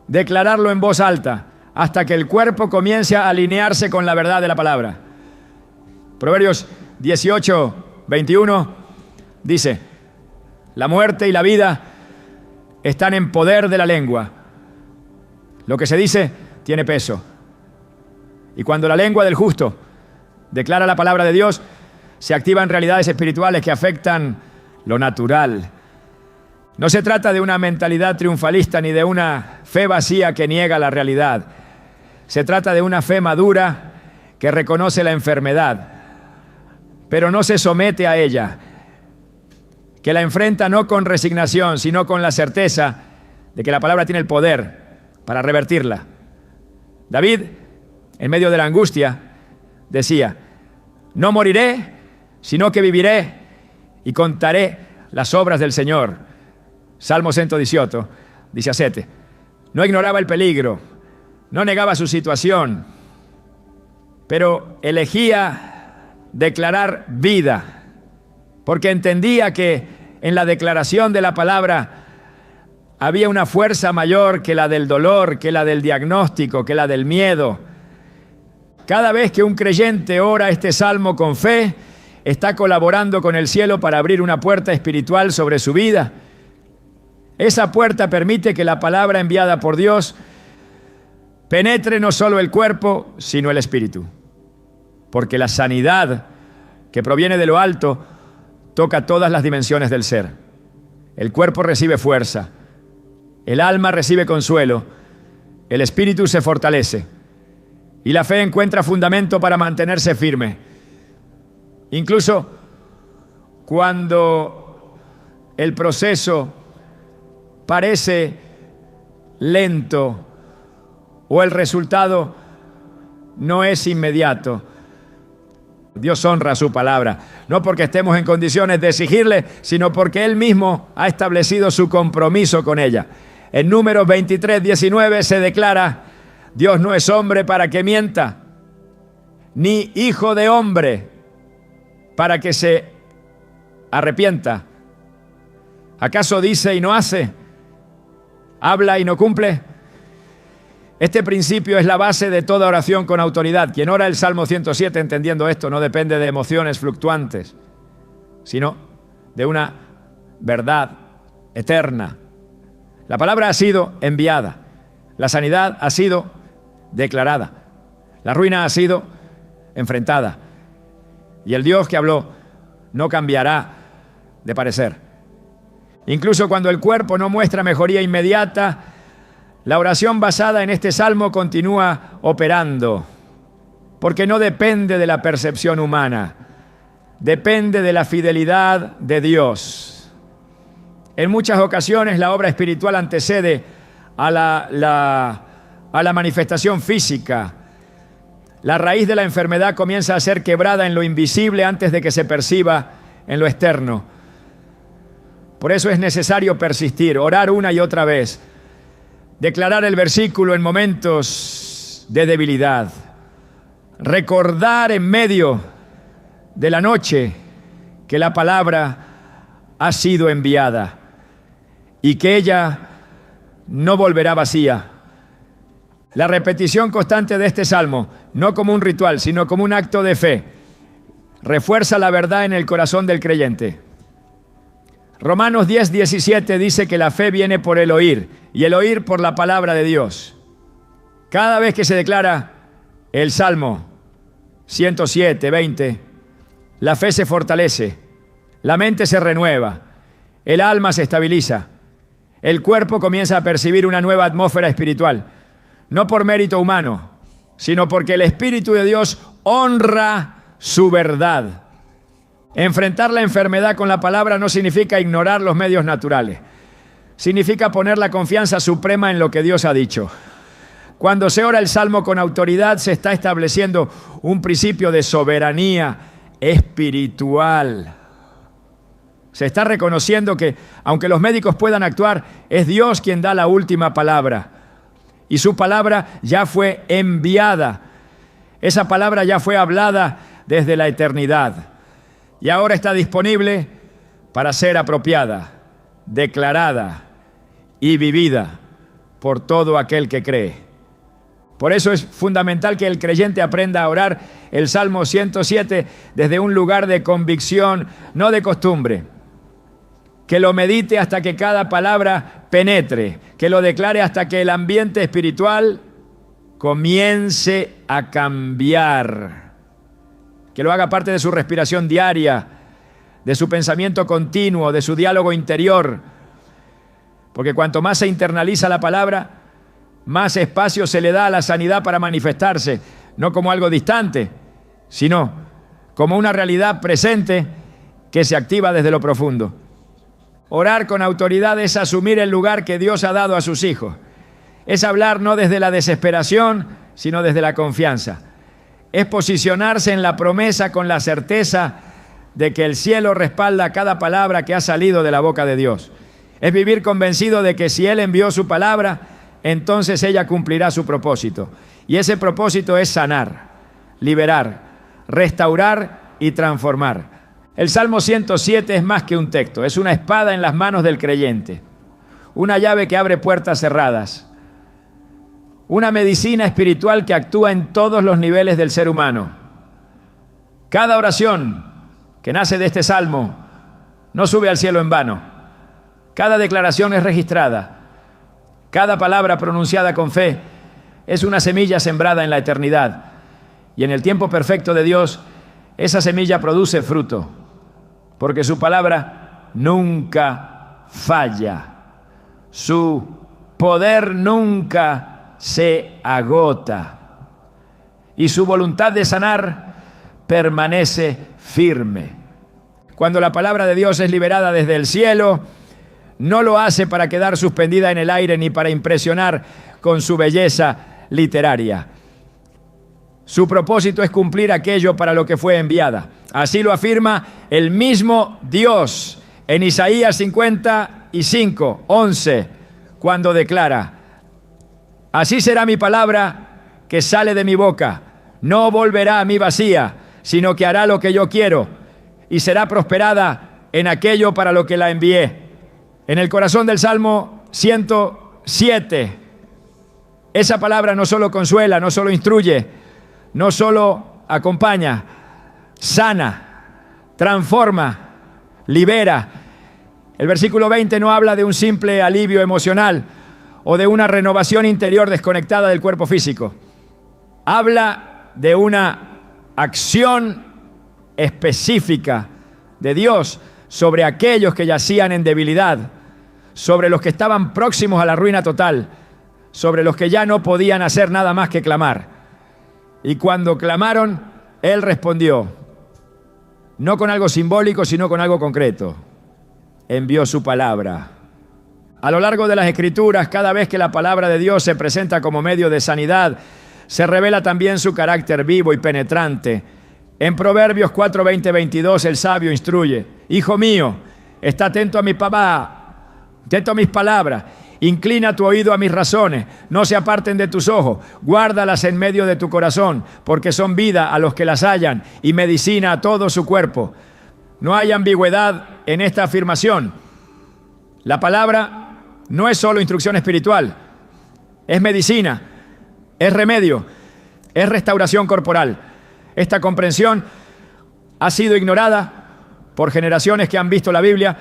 Declararlo en voz alta hasta que el cuerpo comience a alinearse con la verdad de la palabra. Proverbios 18:21 dice: la muerte y la vida están en poder de la lengua. Lo que se dice tiene peso. Y cuando la lengua del justo declara la palabra de Dios, se activan realidades espirituales que afectan lo natural. No se trata de una mentalidad triunfalista ni de una fe vacía que niega la realidad. Se trata de una fe madura que reconoce la enfermedad, pero no se somete a ella, que la enfrenta no con resignación, sino con la certeza de que la palabra tiene el poder para revertirla. David, en medio de la angustia, decía: no moriré, sino que viviré y contaré las obras del Señor. Salmo 118, 17. No ignoraba el peligro, no negaba su situación, pero elegía declarar vida. porque entendía que en la declaración de la palabra había una fuerza mayor que la del dolor, que la del diagnóstico, que la del miedo. Cada vez que un creyente ora este salmo con fe, está colaborando con el cielo para abrir una puerta espiritual sobre su vida. Esa puerta permite que la palabra enviada por Dios penetre no solo el cuerpo, sino el espíritu. Porque la sanidad que proviene de lo alto toca todas las dimensiones del ser. El cuerpo recibe fuerza, el alma recibe consuelo, el espíritu se fortalece y la fe encuentra fundamento para mantenerse firme. Incluso cuando el proceso parece lento o el resultado no es inmediato, Dios honra su palabra, no porque estemos en condiciones de exigirle, sino porque Él mismo ha establecido su compromiso con ella. En Números 23:19 se declara: Dios no es hombre para que mienta, ni hijo de hombre para que se arrepienta. ¿Acaso dice y no hace? ¿Habla y no cumple? Este principio es la base de toda oración con autoridad. Quien ora el Salmo 107 entendiendo esto no depende de emociones fluctuantes, sino de una verdad eterna. La palabra ha sido enviada, la sanidad ha sido declarada, la ruina ha sido enfrentada, y el Dios que habló no cambiará de parecer. Incluso cuando el cuerpo no muestra mejoría inmediata, la oración basada en este salmo continúa operando, porque no depende de la percepción humana, depende de la fidelidad de Dios. En muchas ocasiones la obra espiritual antecede a la manifestación física. La raíz de la enfermedad comienza a ser quebrada en lo invisible antes de que se perciba en lo externo. Por eso es necesario persistir, orar una y otra vez, declarar el versículo en momentos de debilidad, recordar en medio de la noche que la palabra ha sido enviada y que ella no volverá vacía. La repetición constante de este salmo, no como un ritual, sino como un acto de fe, refuerza la verdad en el corazón del creyente. Romanos 10:17 dice que la fe viene por el oír, y el oír por la palabra de Dios. Cada vez que se declara el Salmo 107:20, la fe se fortalece, la mente se renueva, el alma se estabiliza, el cuerpo comienza a percibir una nueva atmósfera espiritual, no por mérito humano, sino porque el Espíritu de Dios honra su verdad. Enfrentar la enfermedad con la palabra no significa ignorar los medios naturales. Significa poner la confianza suprema en lo que Dios ha dicho. Cuando se ora el Salmo con autoridad, se está estableciendo un principio de soberanía espiritual. Se está reconociendo que, aunque los médicos puedan actuar, es Dios quien da la última palabra. Y su palabra ya fue enviada. Esa palabra ya fue hablada desde la eternidad. Y ahora está disponible para ser apropiada, declarada y vivida por todo aquel que cree. Por eso es fundamental que el creyente aprenda a orar el Salmo 107 desde un lugar de convicción, no de costumbre. Que lo medite hasta que cada palabra penetre, que lo declare hasta que el ambiente espiritual comience a cambiar. Que lo haga parte de su respiración diaria, de su pensamiento continuo, de su diálogo interior. Porque cuanto más se internaliza la palabra, más espacio se le da a la sanidad para manifestarse, no como algo distante, sino como una realidad presente que se activa desde lo profundo. Orar con autoridad es asumir el lugar que Dios ha dado a sus hijos. Es hablar no desde la desesperación, sino desde la confianza. Es posicionarse en la promesa con la certeza de que el cielo respalda cada palabra que ha salido de la boca de Dios. Es vivir convencido de que si Él envió su palabra, entonces ella cumplirá su propósito. Y ese propósito es sanar, liberar, restaurar y transformar. El Salmo 107 es más que un texto, es una espada en las manos del creyente, una llave que abre puertas cerradas, una medicina espiritual que actúa en todos los niveles del ser humano. Cada oración que nace de este Salmo no sube al cielo en vano. Cada declaración es registrada. Cada palabra pronunciada con fe es una semilla sembrada en la eternidad. Y en el tiempo perfecto de Dios, esa semilla produce fruto, porque su palabra nunca falla. Su poder nunca se agota. Y su voluntad de sanar permanece firme. Cuando la palabra de Dios es liberada desde el cielo, no lo hace para quedar suspendida en el aire ni para impresionar con su belleza literaria. Su propósito es cumplir aquello para lo que fue enviada. Así lo afirma el mismo Dios en Isaías 55, 11, cuando declara: así será mi palabra que sale de mi boca. No volverá a mí vacía, sino que hará lo que yo quiero y será prosperada en aquello para lo que la envié. En el corazón del Salmo 107, esa palabra no solo consuela, no solo instruye, no solo acompaña, sana, transforma, libera. El versículo 20 no habla de un simple alivio emocional o de una renovación interior desconectada del cuerpo físico. Habla de una acción específica de Dios sobre aquellos que yacían en debilidad, sobre los que estaban próximos a la ruina total, sobre los que ya no podían hacer nada más que clamar. Y cuando clamaron, Él respondió, no con algo simbólico, sino con algo concreto. Envió su palabra. A lo largo de las Escrituras, cada vez que la palabra de Dios se presenta como medio de sanidad, se revela también su carácter vivo y penetrante. En Proverbios 4, 20, 22, el sabio instruye: hijo mío, está atento a mi papá, atento a mis palabras. Inclina tu oído a mis razones, no se aparten de tus ojos, guárdalas en medio de tu corazón, porque son vida a los que las hallan y medicina a todo su cuerpo. No hay ambigüedad en esta afirmación. La palabra no es solo instrucción espiritual, es medicina, es remedio, es restauración corporal. Esta comprensión ha sido ignorada por generaciones que han visto la Biblia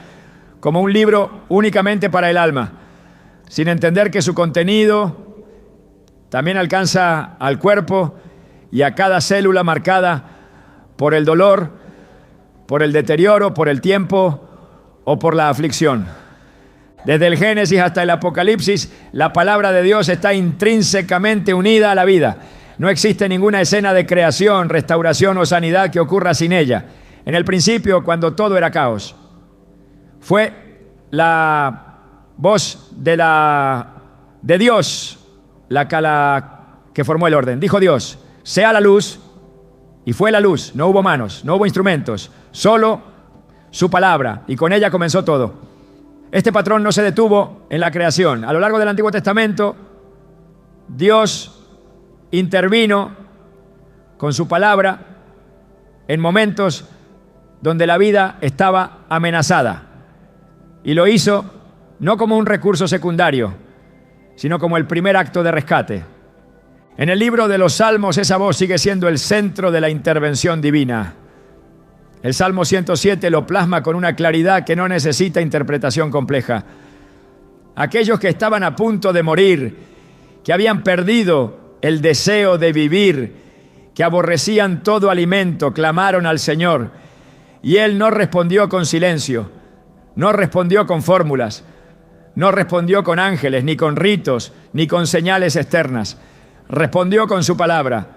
como un libro únicamente para el alma, sin entender que su contenido también alcanza al cuerpo y a cada célula marcada por el dolor, por el deterioro, por el tiempo o por la aflicción. Desde el Génesis hasta el Apocalipsis, la palabra de Dios está intrínsecamente unida a la vida. No existe ninguna escena de creación, restauración o sanidad que ocurra sin ella. En el principio, cuando todo era caos, fue la voz de Dios la que formó el orden. Dijo Dios, sea la luz, y fue la luz. No hubo manos, no hubo instrumentos, solo su palabra, y con ella comenzó todo. Este patrón no se detuvo en la creación. A lo largo del Antiguo Testamento, Dios intervino con su palabra en momentos donde la vida estaba amenazada, y lo hizo no como un recurso secundario, sino como el primer acto de rescate. En el libro de los Salmos, esa voz sigue siendo el centro de la intervención divina. El Salmo 107 lo plasma con una claridad que no necesita interpretación compleja. Aquellos que estaban a punto de morir, que habían perdido el deseo de vivir, que aborrecían todo alimento, clamaron al Señor, y Él no respondió con silencio, no respondió con fórmulas, no respondió con ángeles, ni con ritos, ni con señales externas. Respondió con su palabra,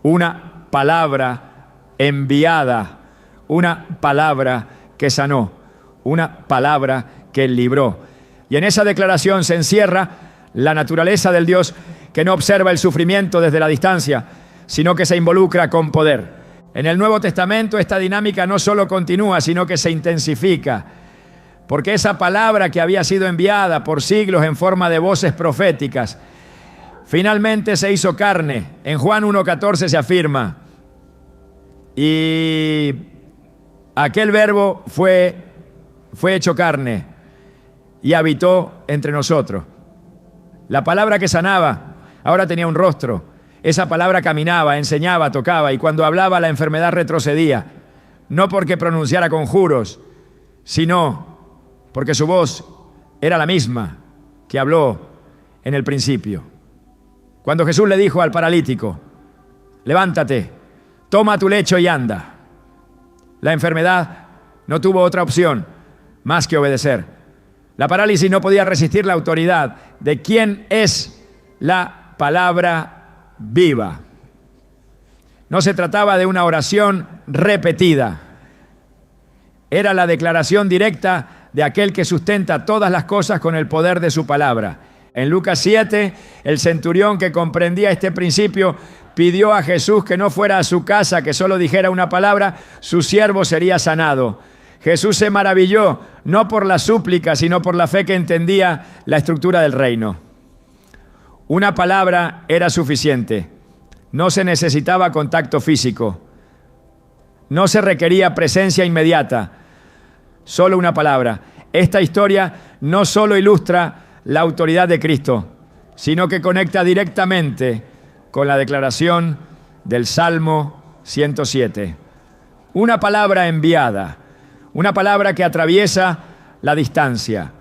una palabra enviada, una palabra que sanó, una palabra que libró. Y en esa declaración se encierra la naturaleza del Dios que no observa el sufrimiento desde la distancia, sino que se involucra con poder. En el Nuevo Testamento esta dinámica no solo continúa, sino que se intensifica. Porque esa palabra que había sido enviada por siglos en forma de voces proféticas, finalmente se hizo carne. En Juan 1:14 se afirma, y Aquel verbo fue hecho carne y habitó entre nosotros. La palabra que sanaba ahora tenía un rostro. Esa palabra caminaba, enseñaba, tocaba, y cuando hablaba la enfermedad retrocedía. No porque pronunciara conjuros, sino porque su voz era la misma que habló en el principio. Cuando Jesús le dijo al paralítico: levántate, toma tu lecho y anda, la enfermedad no tuvo otra opción más que obedecer. La parálisis no podía resistir la autoridad de quién es la palabra viva. No se trataba de una oración repetida. Era la declaración directa de aquel que sustenta todas las cosas con el poder de su palabra. En Lucas 7, el centurión, que comprendía este principio, pidió a Jesús que no fuera a su casa, que solo dijera una palabra, su siervo sería sanado. Jesús se maravilló, no por la súplica, sino por la fe que entendía la estructura del reino. Una palabra era suficiente. No se necesitaba contacto físico. No se requería presencia inmediata. Solo una palabra. Esta historia no solo ilustra la autoridad de Cristo, sino que conecta directamente con la declaración del Salmo 107. Una palabra enviada, una palabra que atraviesa la distancia,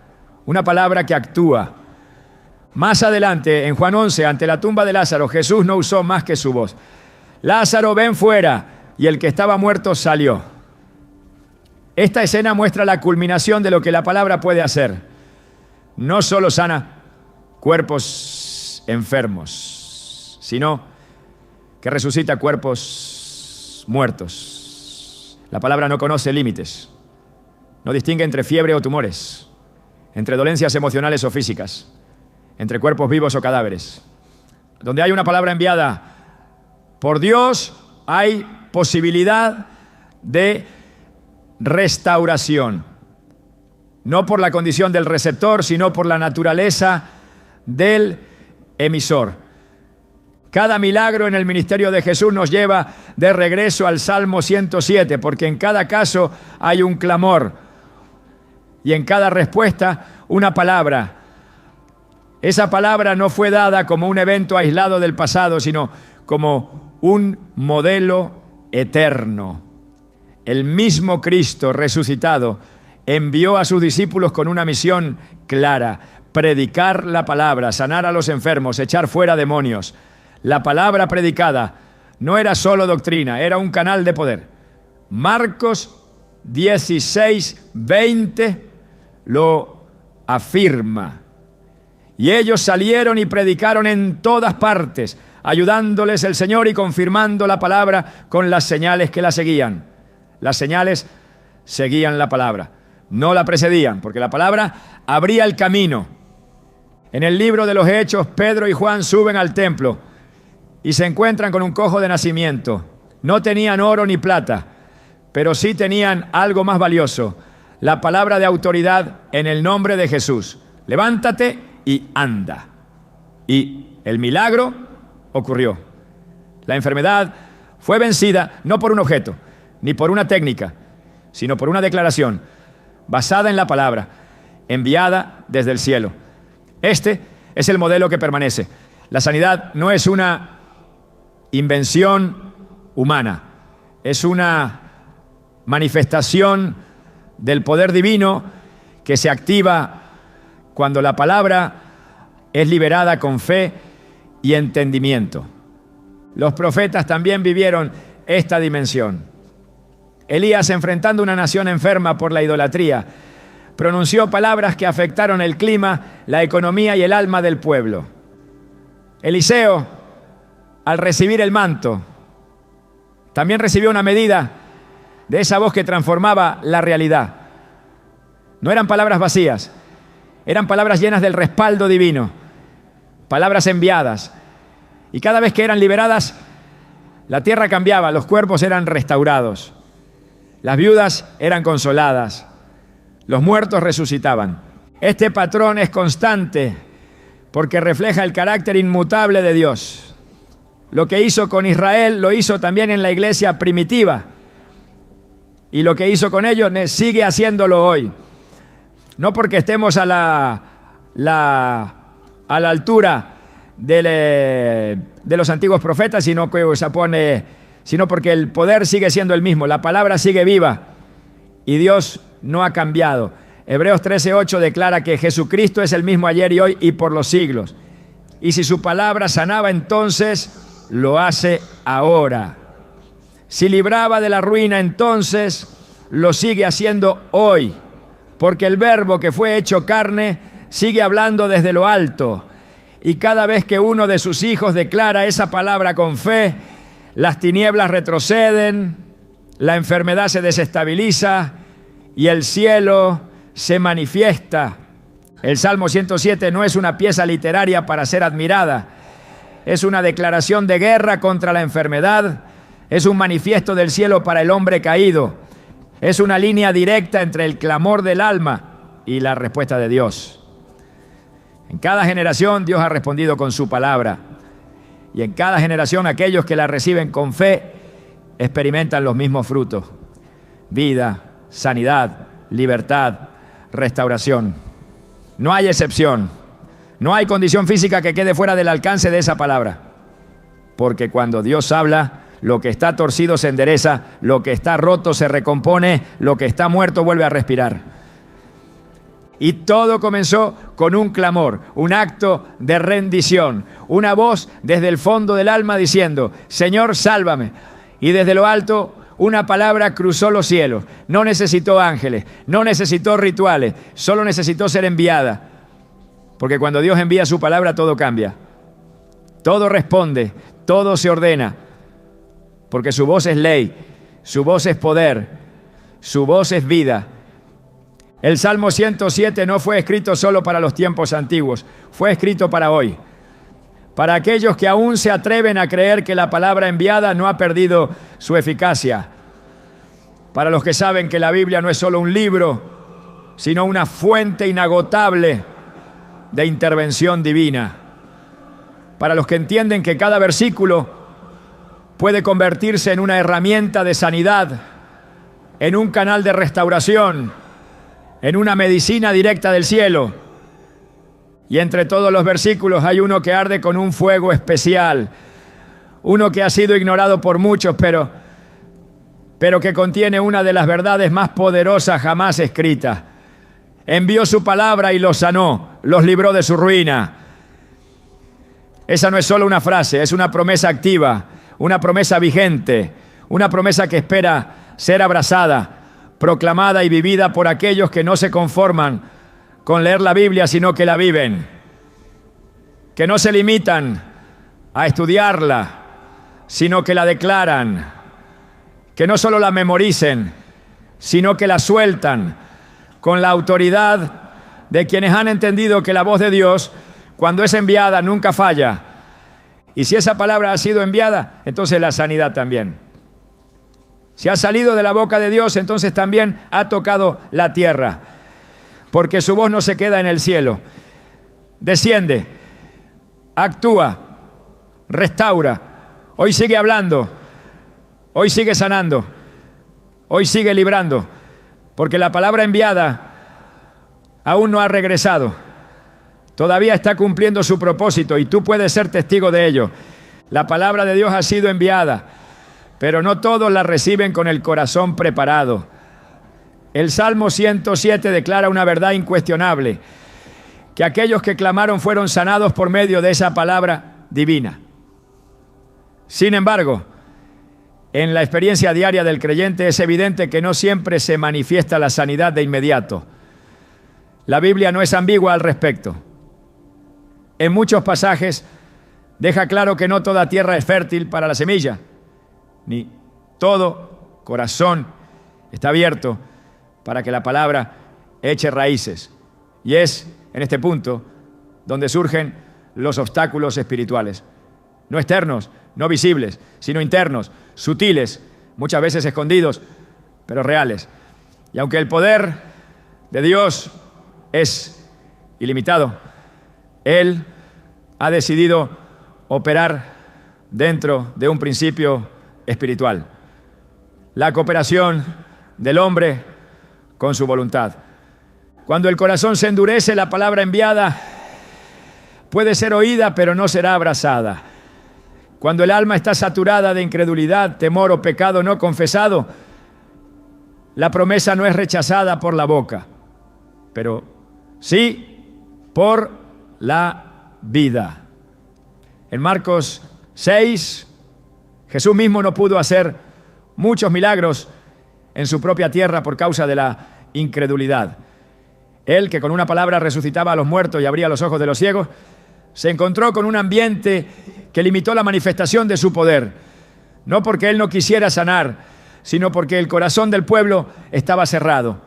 una palabra que actúa. Más adelante, en Juan 11, ante la tumba de Lázaro, Jesús no usó más que su voz. Lázaro, ven fuera, y el que estaba muerto salió. Esta escena muestra la culminación de lo que la palabra puede hacer. No solo sana cuerpos enfermos, sino que resucita cuerpos muertos. La palabra no conoce límites, no distingue entre fiebre o tumores, entre dolencias emocionales o físicas, entre cuerpos vivos o cadáveres. Donde hay una palabra enviada por Dios, hay posibilidad de restauración. No por la condición del receptor, sino por la naturaleza del emisor. Cada milagro en el ministerio de Jesús nos lleva de regreso al Salmo 107, porque en cada caso hay un clamor y en cada respuesta una palabra. Esa palabra no fue dada como un evento aislado del pasado, sino como un modelo eterno. El mismo Cristo resucitado envió a sus discípulos con una misión clara: predicar la palabra, sanar a los enfermos, echar fuera demonios. La palabra predicada no era solo doctrina, era un canal de poder. Marcos 16:20 lo afirma. Y ellos salieron y predicaron en todas partes, ayudándoles el Señor y confirmando la palabra con las señales que la seguían. Las señales seguían la palabra, no la precedían, porque la palabra abría el camino. En el libro de los Hechos, Pedro y Juan suben al templo y se encuentran con un cojo de nacimiento. No tenían oro ni plata, pero sí tenían algo más valioso: la palabra de autoridad en el nombre de Jesús. Levántate y anda. Y el milagro ocurrió. La enfermedad fue vencida no por un objeto, ni por una técnica, sino por una declaración basada en la palabra, enviada desde el cielo. Este es el modelo que permanece. La sanidad no es una invención humana, es una manifestación del poder divino que se activa cuando la palabra es liberada con fe y entendimiento. Los profetas también vivieron esta dimensión. Elías, enfrentando una nación enferma por la idolatría, pronunció palabras que afectaron el clima, la economía y el alma del pueblo. Eliseo, al recibir el manto, también recibió una medida de esa voz que transformaba la realidad. No eran palabras vacías, eran palabras llenas del respaldo divino, palabras enviadas. Y cada vez que eran liberadas, la tierra cambiaba, los cuerpos eran restaurados, las viudas eran consoladas, los muertos resucitaban. Este patrón es constante porque refleja el carácter inmutable de Dios. Lo que hizo con Israel lo hizo también en la iglesia primitiva. Y lo que hizo con ellos sigue haciéndolo hoy. No porque estemos a la altura de los antiguos profetas, sino porque el poder sigue siendo el mismo, la palabra sigue viva y Dios no ha cambiado. Hebreos 13:8 declara que Jesucristo es el mismo ayer y hoy y por los siglos. Y si su palabra sanaba entonces, lo hace ahora. Si libraba de la ruina entonces, lo sigue haciendo hoy. Porque el Verbo que fue hecho carne sigue hablando desde lo alto. Y cada vez que uno de sus hijos declara esa palabra con fe, las tinieblas retroceden, la enfermedad se desestabiliza y el cielo se manifiesta. El Salmo 107 no es una pieza literaria para ser admirada. Es una declaración de guerra contra la enfermedad. Es un manifiesto del cielo para el hombre caído. Es una línea directa entre el clamor del alma y la respuesta de Dios. En cada generación Dios ha respondido con su palabra. Y en cada generación aquellos que la reciben con fe experimentan los mismos frutos: vida, sanidad, libertad, restauración. No hay excepción. No hay condición física que quede fuera del alcance de esa palabra. Porque cuando Dios habla, lo que está torcido se endereza, lo que está roto se recompone, lo que está muerto vuelve a respirar. Y todo comenzó con un clamor, un acto de rendición, una voz desde el fondo del alma diciendo: Señor, sálvame. Y desde lo alto una palabra cruzó los cielos. No necesitó ángeles, no necesitó rituales, solo necesitó ser enviada. Porque cuando Dios envía su palabra, todo cambia. Todo responde, todo se ordena. Porque su voz es ley, su voz es poder, su voz es vida. El Salmo 107 no fue escrito solo para los tiempos antiguos, fue escrito para hoy. Para aquellos que aún se atreven a creer que la palabra enviada no ha perdido su eficacia. Para los que saben que la Biblia no es solo un libro, sino una fuente inagotable de intervención divina. Para los que entienden que cada versículo puede convertirse en una herramienta de sanidad, en un canal de restauración, en una medicina directa del cielo. Y entre todos los versículos hay uno que arde con un fuego especial, uno que ha sido ignorado por muchos, pero que contiene una de las verdades más poderosas jamás escritas. Envió su palabra y los sanó, los libró de su ruina. Esa no es solo una frase, es una promesa activa, una promesa vigente, una promesa que espera ser abrazada, proclamada y vivida por aquellos que no se conforman con leer la Biblia, sino que la viven, que no se limitan a estudiarla, sino que la declaran, que no solo la memoricen, sino que la sueltan con la autoridad de quienes han entendido que la voz de Dios, cuando es enviada, nunca falla. Y si esa palabra ha sido enviada, entonces la sanidad también. Si ha salido de la boca de Dios, entonces también ha tocado la tierra. Porque su voz no se queda en el cielo. Desciende, actúa, restaura. Hoy sigue hablando, hoy sigue sanando, hoy sigue librando. Porque la palabra enviada aún no ha regresado. Todavía está cumpliendo su propósito y tú puedes ser testigo de ello. La palabra de Dios ha sido enviada, pero no todos la reciben con el corazón preparado. El Salmo 107 declara una verdad incuestionable, que aquellos que clamaron fueron sanados por medio de esa palabra divina. Sin embargo, en la experiencia diaria del creyente es evidente que no siempre se manifiesta la sanidad de inmediato. La Biblia no es ambigua al respecto. En muchos pasajes deja claro que no toda tierra es fértil para la semilla, ni todo corazón está abierto para que la palabra eche raíces. Y es en este punto donde surgen los obstáculos espirituales, no externos, no visibles, sino internos, sutiles, muchas veces escondidos, pero reales. Y aunque el poder de Dios es ilimitado, Él ha decidido operar dentro de un principio espiritual. La cooperación del hombre con su voluntad. Cuando el corazón se endurece, la palabra enviada puede ser oída, pero no será abrazada. Cuando el alma está saturada de incredulidad, temor o pecado no confesado, la promesa no es rechazada por la boca, pero sí por la vida. En Marcos 6, Jesús mismo no pudo hacer muchos milagros en su propia tierra por causa de la incredulidad. Él, que con una palabra resucitaba a los muertos y abría los ojos de los ciegos, se encontró con un ambiente que limitó la manifestación de su poder. No porque él no quisiera sanar, sino porque el corazón del pueblo estaba cerrado.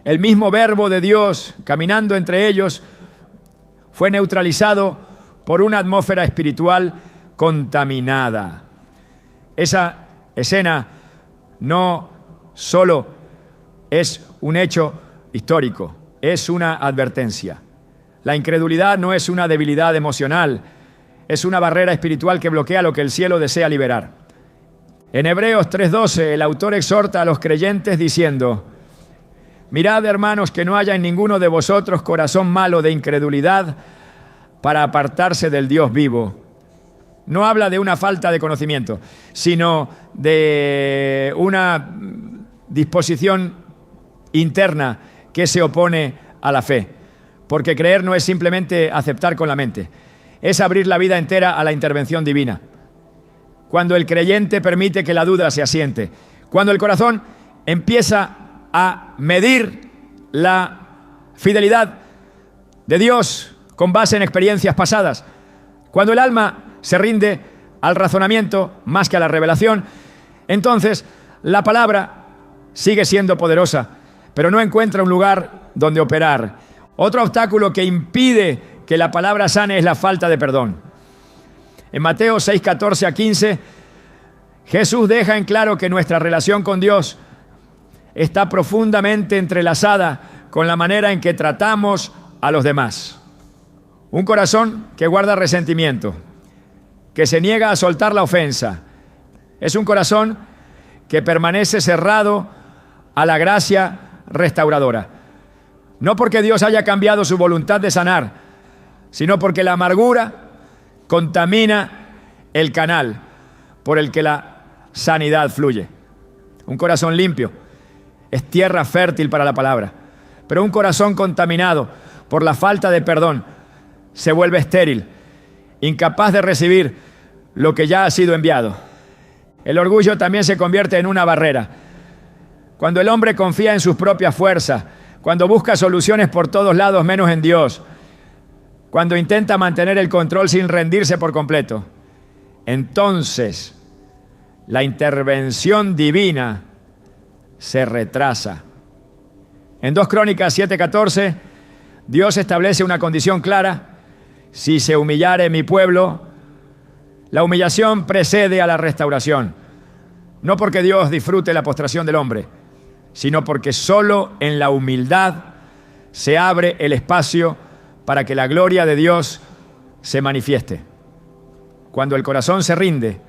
El mismo verbo de Dios, caminando entre ellos, fue neutralizado por una atmósfera espiritual contaminada. Esa escena no solo es un hecho histórico, es una advertencia. La incredulidad no es una debilidad emocional, es una barrera espiritual que bloquea lo que el cielo desea liberar. En Hebreos 3:12, el autor exhorta a los creyentes diciendo: mirad, hermanos, que no haya en ninguno de vosotros corazón malo de incredulidad para apartarse del Dios vivo. No habla de una falta de conocimiento, sino de una disposición interna que se opone a la fe. Porque creer no es simplemente aceptar con la mente, es abrir la vida entera a la intervención divina. Cuando el creyente permite que la duda se asiente, cuando el corazón empieza a medir la fidelidad de Dios con base en experiencias pasadas, cuando el alma se rinde al razonamiento más que a la revelación, entonces la palabra sigue siendo poderosa, pero no encuentra un lugar donde operar. Otro obstáculo que impide que la palabra sane es la falta de perdón. En Mateo 6:14-15, Jesús deja en claro que nuestra relación con Dios está profundamente entrelazada con la manera en que tratamos a los demás. Un corazón que guarda resentimiento, que se niega a soltar la ofensa, es un corazón que permanece cerrado a la gracia restauradora. No porque Dios haya cambiado su voluntad de sanar, sino porque la amargura contamina el canal por el que la sanidad fluye. Un corazón limpio es tierra fértil para la palabra, pero un corazón contaminado por la falta de perdón se vuelve estéril, incapaz de recibir lo que ya ha sido enviado. El orgullo también se convierte en una barrera. Cuando el hombre confía en sus propias fuerzas, cuando busca soluciones por todos lados menos en Dios, cuando intenta mantener el control sin rendirse por completo, entonces la intervención divina se retrasa. En 2 Crónicas 7:14, Dios establece una condición clara: si se humillare mi pueblo. La humillación precede a la restauración, no porque Dios disfrute la postración del hombre, sino porque solo en la humildad se abre el espacio para que la gloria de Dios se manifieste. Cuando el corazón se rinde,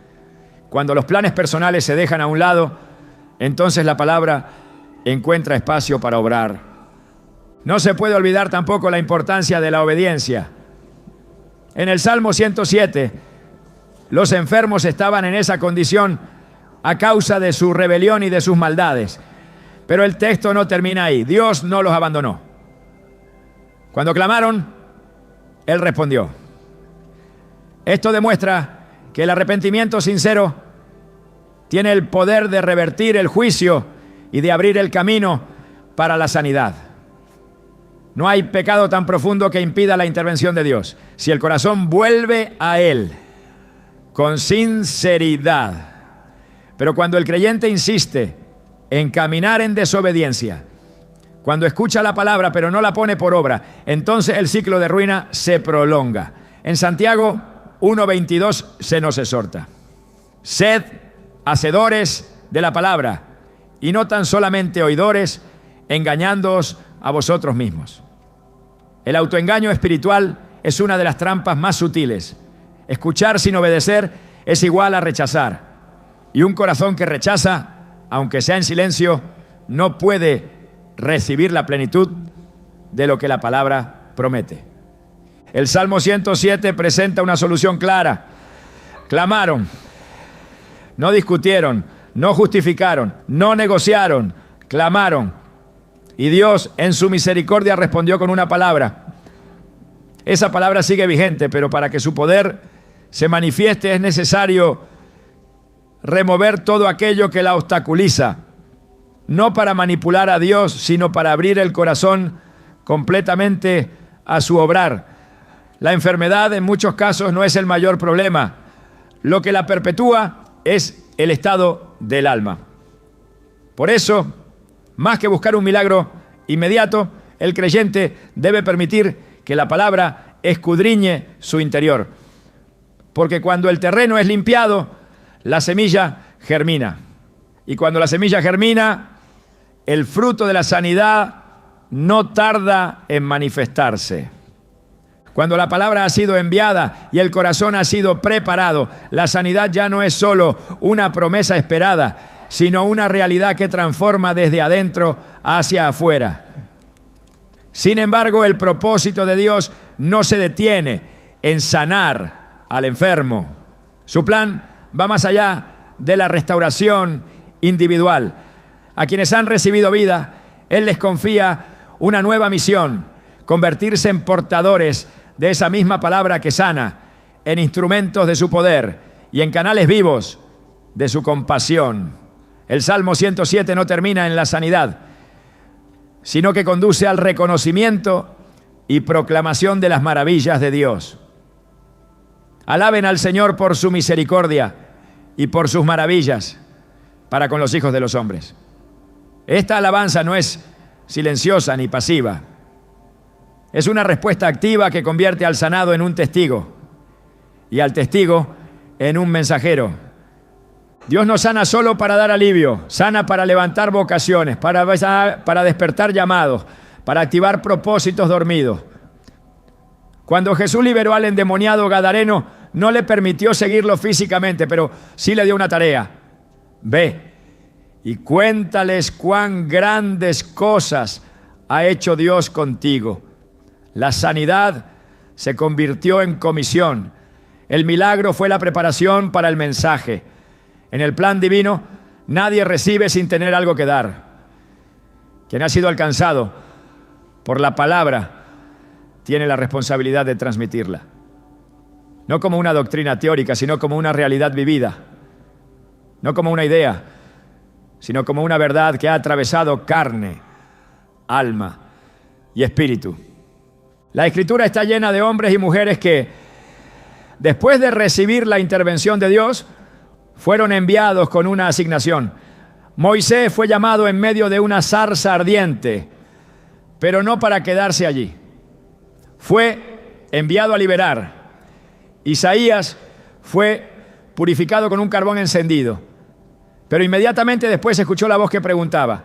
cuando los planes personales se dejan a un lado, entonces la palabra encuentra espacio para obrar. No se puede olvidar tampoco la importancia de la obediencia. En el Salmo 107, los enfermos estaban en esa condición a causa de su rebelión y de sus maldades. Pero el texto no termina ahí. Dios no los abandonó. Cuando clamaron, Él respondió. Esto demuestra que el arrepentimiento sincero tiene el poder de revertir el juicio y de abrir el camino para la sanidad. No hay pecado tan profundo que impida la intervención de Dios. Si el corazón vuelve a Él con sinceridad. Pero cuando el creyente insiste en caminar en desobediencia, cuando escucha la palabra pero no la pone por obra, entonces el ciclo de ruina se prolonga. En Santiago 1:22 se nos exhorta: sed hacedores de la palabra y no tan solamente oidores, engañándoos a vosotros mismos. El autoengaño espiritual es una de las trampas más sutiles. Escuchar sin obedecer es igual a rechazar. Y un corazón que rechaza, aunque sea en silencio, no puede recibir la plenitud de lo que la palabra promete. El Salmo 107 presenta una solución clara. Clamaron, no discutieron, no justificaron, no negociaron, clamaron. Y Dios en su misericordia respondió con una palabra. Esa palabra sigue vigente, pero para que su poder se manifieste es necesario remover todo aquello que la obstaculiza. No para manipular a Dios, sino para abrir el corazón completamente a su obrar. La enfermedad en muchos casos no es el mayor problema. Lo que la perpetúa es el estado del alma. Por eso, más que buscar un milagro inmediato, el creyente debe permitir que la palabra escudriñe su interior. Porque cuando el terreno es limpiado, la semilla germina. Y cuando la semilla germina, el fruto de la sanidad no tarda en manifestarse. Cuando la palabra ha sido enviada y el corazón ha sido preparado, la sanidad ya no es solo una promesa esperada, sino una realidad que transforma desde adentro hacia afuera. Sin embargo, el propósito de Dios no se detiene en sanar al enfermo. Su plan va más allá de la restauración individual. A quienes han recibido vida, Él les confía una nueva misión: convertirse en portadores de esa misma palabra que sana, en instrumentos de su poder y en canales vivos de su compasión. El Salmo 107 no termina en la sanidad, sino que conduce al reconocimiento y proclamación de las maravillas de Dios. Alaben al Señor por su misericordia y por sus maravillas para con los hijos de los hombres. Esta alabanza no es silenciosa ni pasiva. Es una respuesta activa que convierte al sanado en un testigo y al testigo en un mensajero. Dios no sana solo para dar alivio, sana para levantar vocaciones, para despertar llamados, para activar propósitos dormidos. Cuando Jesús liberó al endemoniado gadareno, no le permitió seguirlo físicamente, pero sí le dio una tarea. Ve y cuéntales cuán grandes cosas ha hecho Dios contigo. La sanidad se convirtió en comisión. El milagro fue la preparación para el mensaje. En el plan divino, nadie recibe sin tener algo que dar. Quien ha sido alcanzado por la palabra tiene la responsabilidad de transmitirla. No como una doctrina teórica, sino como una realidad vivida. No como una idea, sino como una verdad que ha atravesado carne, alma y espíritu. La Escritura está llena de hombres y mujeres que, después de recibir la intervención de Dios, fueron enviados con una asignación. Moisés fue llamado en medio de una zarza ardiente, pero no para quedarse allí. Fue enviado a liberar. Isaías fue purificado con un carbón encendido, pero inmediatamente después escuchó la voz que preguntaba: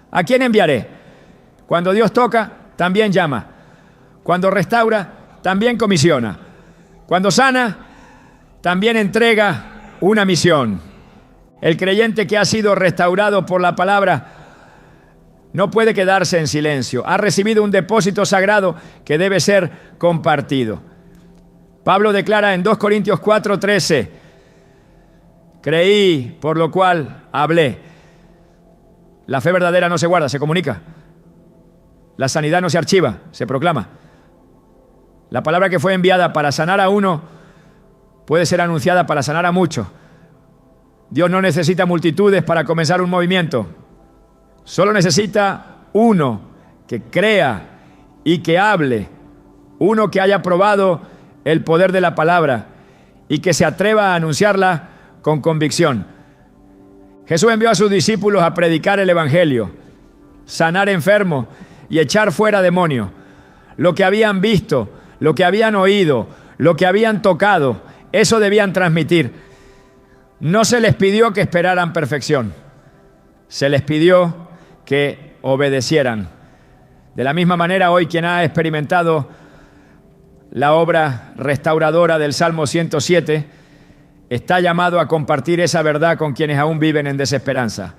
¿a quién enviaré? Cuando Dios toca, también llama. Cuando restaura, también comisiona. Cuando sana, también entrega una misión. El creyente que ha sido restaurado por la palabra no puede quedarse en silencio. Ha recibido un depósito sagrado que debe ser compartido. Pablo declara en 2 Corintios 4:13: creí, por lo cual hablé. La fe verdadera no se guarda, se comunica. La sanidad no se archiva, se proclama. La palabra que fue enviada para sanar a uno puede ser anunciada para sanar a muchos. Dios no necesita multitudes para comenzar un movimiento. Solo necesita uno que crea y que hable. Uno que haya probado el poder de la palabra y que se atreva a anunciarla con convicción. Jesús envió a sus discípulos a predicar el evangelio, sanar enfermos y echar fuera demonios. Lo que habían visto, lo que habían oído, lo que habían tocado, eso debían transmitir. No se les pidió que esperaran perfección, se les pidió que obedecieran. De la misma manera, hoy quien ha experimentado la obra restauradora del Salmo 107 está llamado a compartir esa verdad con quienes aún viven en desesperanza.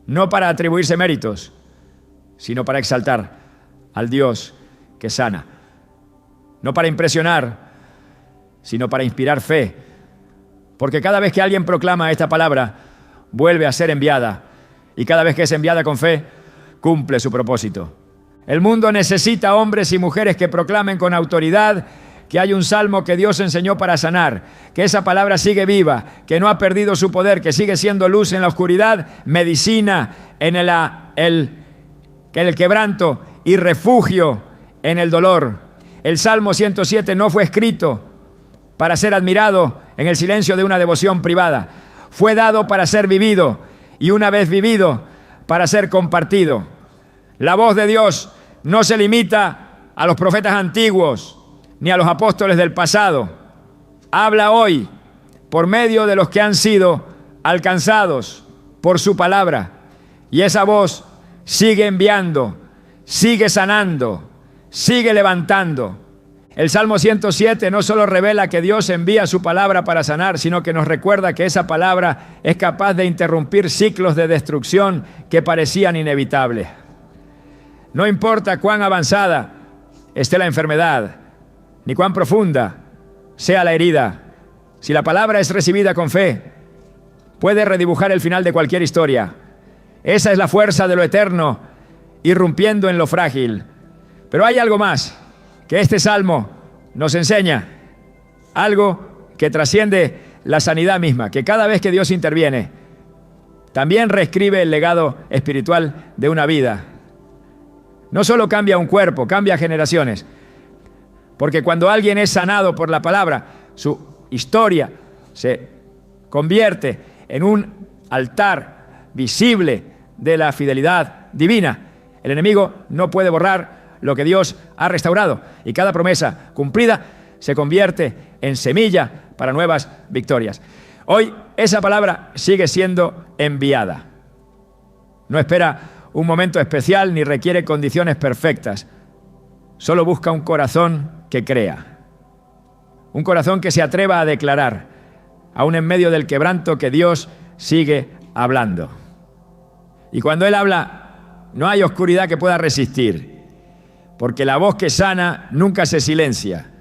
no para atribuirse méritos, sino para exaltar al Dios que sana. No para impresionar, sino para inspirar fe. Porque cada vez que alguien proclama esta palabra, vuelve a ser enviada. Y cada vez que es enviada con fe, cumple su propósito. El mundo necesita hombres y mujeres que proclamen con autoridad que hay un salmo que Dios enseñó para sanar, que esa palabra sigue viva, que no ha perdido su poder, que sigue siendo luz en la oscuridad, medicina en el quebranto y refugio en el dolor. El Salmo 107 no fue escrito para ser admirado en el silencio de una devoción privada. Fue dado para ser vivido y una vez vivido, para ser compartido. La voz de Dios no se limita a los profetas antiguos ni a los apóstoles del pasado. Habla hoy por medio de los que han sido alcanzados por su palabra. Y esa voz sigue enviando, sigue sanando, sigue levantando. El Salmo 107 no solo revela que Dios envía su palabra para sanar, sino que nos recuerda que esa palabra es capaz de interrumpir ciclos de destrucción que parecían inevitables. No importa cuán avanzada esté la enfermedad, ni cuán profunda sea la herida, si la palabra es recibida con fe, puede redibujar el final de cualquier historia. Esa es la fuerza de lo eterno, irrumpiendo en lo frágil. Pero hay algo más que este salmo nos enseña, algo que trasciende la sanidad misma, que cada vez que Dios interviene, también reescribe el legado espiritual de una vida. No solo cambia un cuerpo, cambia generaciones. Porque cuando alguien es sanado por la palabra, su historia se convierte en un altar visible de la fidelidad divina. El enemigo no puede borrar lo que Dios ha restaurado, y cada promesa cumplida se convierte en semilla para nuevas victorias. Hoy esa palabra sigue siendo enviada. No espera un momento especial ni requiere condiciones perfectas. Solo busca un corazón que crea. Un corazón que se atreva a declarar, aún en medio del quebranto, que Dios sigue hablando. Y cuando Él habla, no hay oscuridad que pueda resistir, porque la voz que sana nunca se silencia.